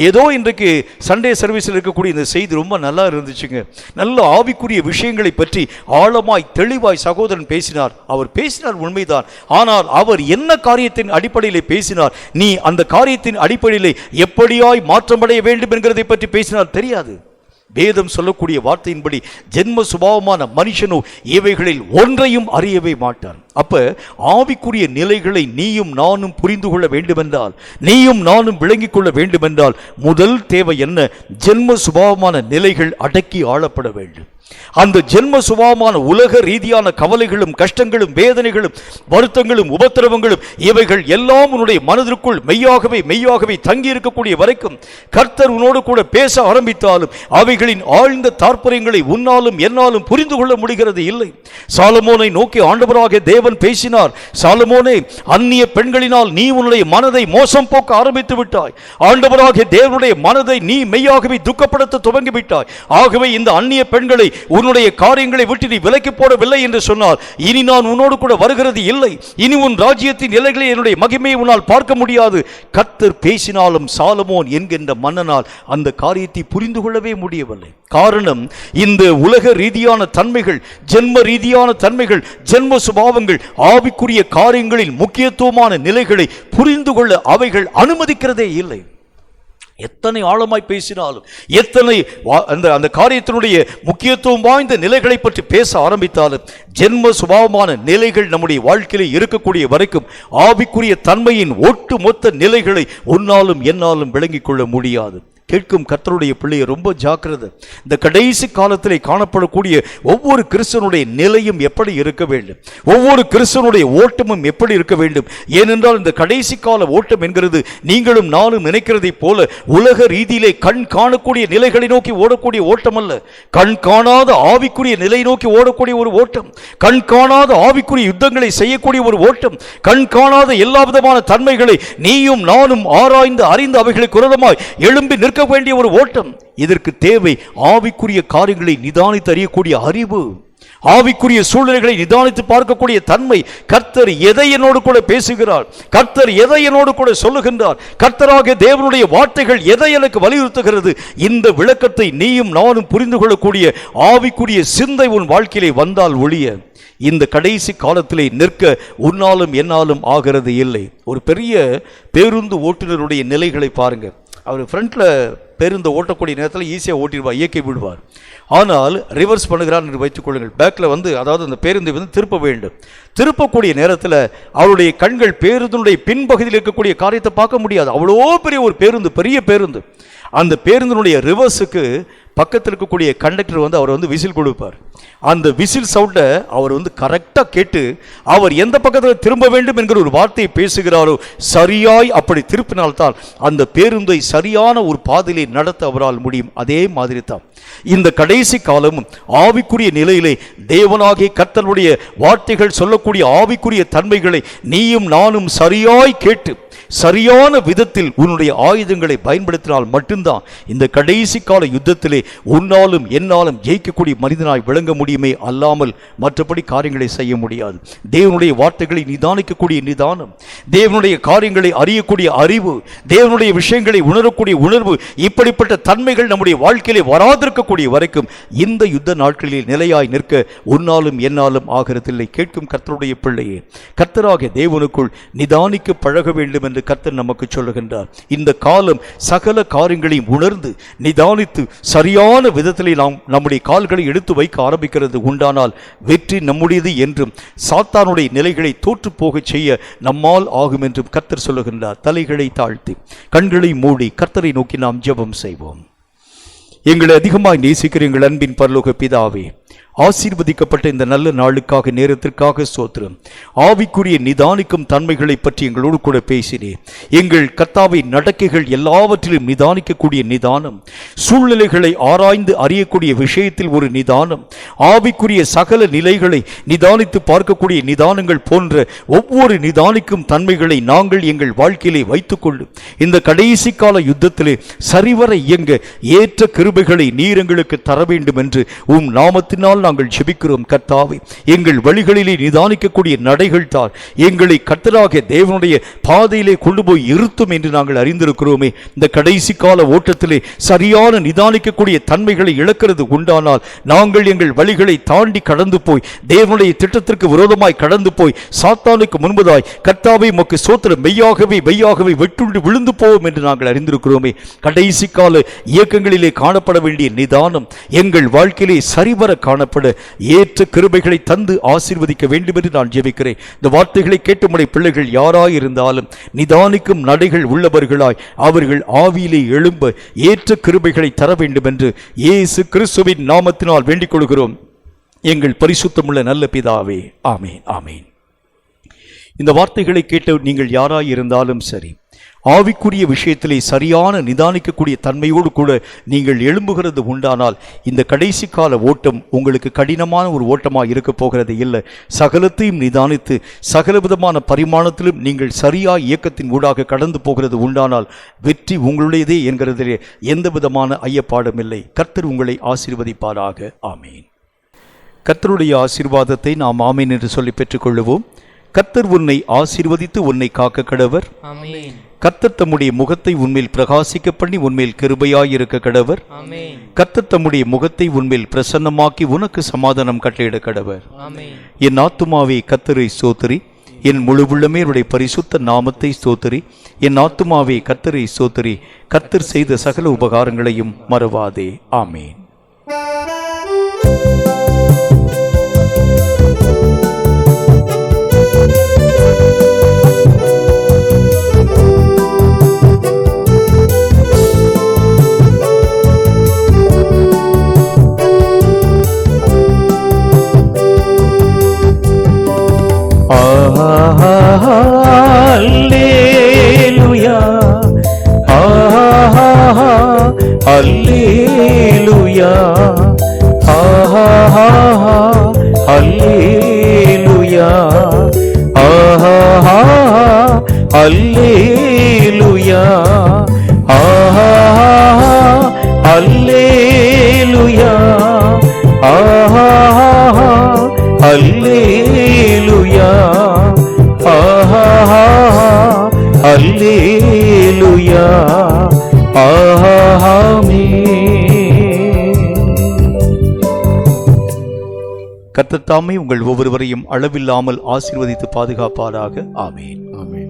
ஏதோ இன்றைக்கு சண்டே சர்வீஸில் இருக்கக்கூடிய இந்த செய்தி ரொம்ப நல்லா இருந்துச்சுங்க, நல்ல ஆவிக்குரிய விஷயங்களை பற்றி ஆழமாய் தெளிவாய் சகோதரன் பேசினார். அவர் பேசினார் உண்மைதான், ஆனால் அவர் என்ன காரியத்தின் அடிப்படையிலே பேசினார், நீ அந்த காரியத்தின் அடிப்படையிலே எப்படியாய் மாற்றமடைய வேண்டும் என்கிறதை பற்றி பேசினார் தெரியாது. வேதம் சொல்லக்கூடிய வார்த்தையின்படி ஜென்ம சுபாவமான மனுஷனோ இவைகளில் ஒன்றையும் அறியவே மாட்டான். அப்ப ஆவிக்குரிய நிலைகளை நீயும் நானும் புரிந்து கொள்ள வேண்டுமென்றால், நீயும் நானும் விளங்கிக் கொள்ள வேண்டுமென்றால் முதல் தேவை என்ன? ஜென்ம சுபாவமான நிலைகள் அடக்கி ஆளப்பட வேண்டும். அந்த ஜென்ம சுபாவமான உலக ரீதியான கவலைகளும் கஷ்டங்களும் வேதனைகளும் வருத்தங்களும் உபத்திரவங்களும் இவைகள் எல்லாம் உன்னுடைய மனதிற்குள் மெய்யாகவே தங்கி இருக்கக்கூடிய வரைக்கும் கர்த்தர் உன்னோடு கூட பேச ஆரம்பித்தாலும் அவைகளின் ஆழ்ந்த தாற்பயங்களை உன்னாலும் என்னாலும் புரிந்து கொள்ள முடிகிறது இல்லை. சாலமோனை நோக்கி ஆண்டவராகிய தேவன் பேசினார். சாலமோனே, அந்நிய பெண்களினால் நீ உன்னுடைய மனதை மோசம் போக்க ஆரம்பித்து விட்டாய். ஆண்டவராகிய தேவனுடைய மனதை நீ மெய்யாகவே துக்கப்படுத்த துவங்கிவிட்டாய். ஆகவே இந்த அந்நிய பெண்களை உன்னுடைய காரியங்களை விட்டு நீ விலக்கி போடவில்லை என்று சொன்னால், இனி நான் உன்னோடு கூட வருகிறது இல்லை, இனி உன் ராஜ்யத்தின் எல்லைகளை என்னுடைய மகிமையை உன்னால் பார்க்க முடியாது. கர்த்தர் பேசினாலும் சாலமோன் என்கின்ற மன்னனால் அந்த காரியத்தை புரிந்து கொள்ளவே முடியவில்லை. காரணம், இந்த உலக ரீதியான தன்மைகள், ஜென்ம ரீதியான தன்மைகள், ஜென்ம சுபாவங்கள், ஆவிக்குரிய காரியங்களில் முக்கியத்துவமான நிலைகளை புரிந்து கொள்ள அவைகள் அனுமதிக்கிறதே இல்லை. எத்தனை ஆழமாய் பேசினாலும், எத்தனை அந்த காரியத்தினுடைய முக்கியத்துவம் வாய்ந்த நிலைகளை பற்றி பேச ஆரம்பித்தாலும், ஜென்ம சுபாவமான நிலைகள் நம்முடைய வாழ்க்கையிலே இருக்கக்கூடிய வரைக்கும் ஆவிக்குரிய தன்மையின் ஒட்டு மொத்த நிலைகளை உன்னாலும் என்னாலும் விளங்கிக் கொள்ள முடியாது. கேட்கும் கர்த்தருடைய பிள்ளையை ரொம்ப ஜாக்கிரதை. இந்த கடைசி காலத்திலே காணப்படக்கூடிய ஒவ்வொரு கிறிஸ்தவனுடைய நிலையும் எப்படி இருக்க வேண்டும், ஒவ்வொரு கிறிஸ்தவனுடைய ஓட்டமும் எப்படி இருக்க வேண்டும். ஏனென்றால் இந்த கடைசி கால ஓட்டம் என்கிறது நீங்களும் நானும் நினைக்கிறதை போல உலக ரீதியிலே கண் காணக்கூடிய நிலைகளை நோக்கி ஓடக்கூடிய ஓட்டம் அல்ல. கண் காணாத ஆவிக்குரிய நிலை நோக்கி ஓடக்கூடிய ஒரு ஓட்டம், கண் காணாத ஆவிக்குரிய யுத்தங்களை செய்யக்கூடிய ஒரு ஓட்டம், கண் காணாத எல்லா விதமான தன்மைகளை நீயும் நானும் ஆராய்ந்து அறிந்து அவைகளுக்கு விரோதமாய் எழும்பி நிற்க வேண்டிய ஒரு ஓட்டம். இதற்கு தேவை ஆவிக்குரிய காரியங்களை நிதானித்து அறியக்கூடிய அறிவு. ஆவிக்குரிய சூழ்நிலைகளை நிதானித்து பார்க்கக்கூடிய தன்மை. கர்த்தர் எதை என்னோடு கூட பேசுகிறார், கர்த்தர் எதை என்னோடு கூட சொல்லுகின்றார், கர்த்தராகிய தேவனுடைய வார்த்தைகள் எதை எனக்கு வலியுறுத்துகிறது, இந்த விளக்கத்தை நீயும் நானும் புரிந்து கொள்ளக்கூடிய ஆவிக்குரிய சிந்தை உன் வாழ்க்கையிலே வந்தால் ஒழிய இந்த கடைசி காலத்திலே நிற்க உன்னாலும் என்னாலும் ஆகிறது இல்லை. ஒரு பெரிய பேருந்து ஓட்டுநருடைய நிலைகளை பாருங்க. அவர் ஃப்ரண்ட்ல பேருந்து ஓட்டக்கூடிய நேரத்தில் ஈஸியாக ஓட்டிடுவார், இயக்கி விடுவார். ஆனால் ரிவர்ஸ் பண்ணுகிறார் என்று வைத்துக் கொள்ளுங்கள். பேக்கில் அதாவது அந்த பேருந்தை திருப்ப வேண்டும். திருப்பக்கூடிய நேரத்தில் அவருடைய கண்கள் பேருந்தினுடைய பின்பகுதியில் இருக்கக்கூடிய காரியத்தை பார்க்க முடியாது. அவ்வளோ பெரிய ஒரு பேருந்து, பெரிய பேருந்து. அந்த பேருந்தினுடைய ரிவர்ஸுக்கு பக்கத்தில் இருக்கக்கூடிய கண்டக்டர் அவர் விசில் கொடுப்பார். அந்த விசில் சவுண்டை அவர் கரெக்டாக கேட்டு அவர் எந்த பக்கத்தில் திரும்ப வேண்டும் என்கிற ஒரு வார்த்தையை பேசுகிறாரோ சரியாய் அப்படி திருப்பினால்தான் அந்த பேருந்தை சரியான ஒரு பாதையிலே நடத்த அவரால் முடியும். அதே மாதிரி தான் இந்த கடைசி காலமும் ஆவிக்குரிய நிலையிலே தேவனாகிய கர்த்தருடைய வார்த்தைகள் சொல்லக்கூடிய ஆவிக்குரிய தன்மைகளை நீயும் நானும் சரியாய் கேட்டு சரியான விதத்தில் உன்னுடைய ஆயுதங்களை பயன்படுத்தினால் மட்டும்தான் இந்த கடைசி கால யுத்தத்திலே உன்னாலும் என்னாலும் ஜெயிக்கக்கூடிய மனிதனாய் விளங்க முடியுமே அல்லாமல் மற்றபடி காரியங்களை செய்ய முடியாது. தேவனுடைய வார்த்தைகளை நிதானிக்கக்கூடிய நிதானம், தேவனுடைய காரியங்களை அறியக்கூடிய அறிவு, தேவனுடைய விஷயங்களை உணரக்கூடிய உணர்வு, இப்படிப்பட்ட தன்மைகள் நம்முடைய வாழ்க்கையிலே வராதிருக்கக்கூடிய வரைக்கும் இந்த யுத்த நாட்களில் நிலையாய் நிற்க உன்னாலும் என்னாலும் ஆகிறதில்லை. கேட்கும் கர்த்தருடைய பிள்ளையே, கர்த்தராகிய தேவனுக்குள் நிதானிக்க பழக வேண்டும் என்று கர்த்தர் நமக்கு சொல்லுகின்றார். இந்த காலம் சகல காரியங்களையும் உணர்ந்து நிதானித்து சரியான விதத்திலே நாம் நம்முடைய கால்களை எடுத்து வைக்க ஆரம்பிக்கிறது உண்டானால் வெற்றி நம்முடையது என்றும் சாத்தானுடைய நிலைகளை தோற்று போக செய்ய நம்மால் ஆகும் என்றும் கர்த்தர் சொல்லுகின்றார். தலைகளை தாழ்த்தி கண்களை மூடி கர்த்தரை நோக்கி நாம் ஜெபம் செய்வோம். எங்களை அதிகமாய் நேசிக்கிற எங்கள் அன்பின் பரலோக பிதாவே, ஆசீர்வதிக்கப்பட்ட இந்த நல்ல நாளுக்காக நேரத்திற்காக ஸ்தோத்திரம். ஆவிக்குரிய நிதானிக்கும் தன்மைகளை பற்றி எங்களோடு கூட பேசினேன். எங்கள் கர்த்தாவை நடக்கைகள் எல்லாவற்றிலும் நிதானிக்கக்கூடிய நிதானம், சூழ்நிலைகளை ஆராய்ந்து அறியக்கூடிய விஷயத்தில் ஒரு நிதானம், ஆவிக்குரிய சகல நிலைகளை நிதானித்து பார்க்கக்கூடிய நிதானங்கள் போன்ற ஒவ்வொரு நிதானிக்கும் தன்மைகளை நாங்கள் எங்கள் வாழ்க்கையிலே வைத்துக்கொண்டு இந்த கடைசி கால யுத்தத்திலே சரிவர இயங்க ஏற்ற கிருபைகளை நீர் எங்களுக்கு தர வேண்டும் என்று உம் நாமத்தினால் நாங்கள் ஜெபிக்கிறோம். கர்த்தாவே, எங்கள் வழிகளிலே நிதானிக்கக்கூடிய நடைகள் தான் எங்களை கர்த்தராகிய தேவனுடைய பாதையிலே கொண்டு போய் இருத்தும் என்று நாங்கள் அறிந்திருக்கிறோமே. இந்த கடைசி கால ஓட்டத்திலே சரியான நிதானிக்கக்கூடிய தன்மைகளை இழக்கிறது உண்டானால் நாங்கள் எங்கள் வழிகளை தாண்டி கடந்து போய் தேவனுடைய திட்டத்திற்கு விரோதமாய் கடந்து போய் சாத்தானுக்கு முன்பதாய் கர்த்தாவே உமக்கு ஸ்தோத்திரம் மெய்யாகவே வெட்டுண்டு விழுந்து போவோம் என்று நாங்கள் அறிந்திருக்கிறோமே. கடைசி கால இயக்கங்களிலே காணப்பட வேண்டிய நிதானம் எங்கள் வாழ்க்கையிலே சரிவர காணப்பட ஏற்ற கிருபைகளை தந்து ஆசீர்வதிக்க வேண்டும் என்று நான் ஜெபிக்கிறேன். இந்த வார்த்தைகளை கேட்டு உம்முடைய பிள்ளைகள் யாராய் இருந்தாலும் நிதானிக்கும் நடைகள் உள்ளவர்களாய் அவர்கள் ஆவியிலே எழும்ப ஏற்ற கிருபைகளை தர வேண்டும் என்று இயேசு கிறிஸ்துவின் நாமத்தினால் வேண்டிக் கொள்கிறோம் எங்கள் பரிசுத்தமுள்ள நல்ல பிதாவே. ஆமேன், ஆமேன். இந்த வார்த்தைகளை கேட்டு நீங்கள் யாராய் இருந்தாலும் சரி, ஆவிக்குரிய விஷயத்திலே சரியான நிதானிக்கக்கூடிய தன்மையோடு கூட நீங்கள் எழும்புகிறது உண்டானால் இந்த கடைசி கால ஓட்டம் உங்களுக்கு கடினமான ஒரு ஓட்டமாக இருக்க போகிறது இல்லை. சகலத்தையும் நிதானித்து சகல விதமான பரிமாணத்திலும் நீங்கள் சரியாய் இயக்கத்தின் ஊடாக கடந்து போகிறது உண்டானால் வெற்றி உங்களுடையதே என்கிறதிலே எந்த விதமான ஐயப்பாடும் இல்லை. கர்த்தர் உங்களை ஆசீர்வதிப்பாராக. ஆமீன். கர்த்தருடைய ஆசீர்வாதத்தை நாம் ஆமீன் என்று சொல்லி பெற்றுக்கொள்ளுவோம். கர்த்தர் உன்னை ஆசீர்வதித்து உன்னை காக்க கடவர். ஆமென். கர்த்தர் தம்முடைய முகத்தை உன்மேல் பிரகாசிக்க பண்ணி உன்மேல் கிருபையாயிருக்க கடவர். ஆமென். கர்த்தர் தம்முடைய முகத்தை உன்மேல் பிரசன்னமாக்கி உனக்கு சமாதானம் கட்டளையிட கடவர். ஆமென். என் ஆத்துமாவே கர்த்தரை ஸ்தோத்திரி, என் முழு உள்ளமே அவருடைய பரிசுத்த நாமத்தை ஸ்தோத்திரி. என் ஆத்துமாவே கர்த்தரை ஸ்தோத்திரி, கர்த்தர் செய்த சகல உபகாரங்களையும் மறவாதே. ஆமேன். அல்லேலூயா, அல்லேலூயா, அல்லேலூயா, அல்லேலூயா, அல்லேலூயா, அல்லேலூயா ஆமென். கர்த்தர் தாமே உங்கள் ஒவ்வொருவரையும் அளவில்லாமல் ஆசீர்வதித்து பாதுகாப்பாராக. ஆமென். ஆமென்.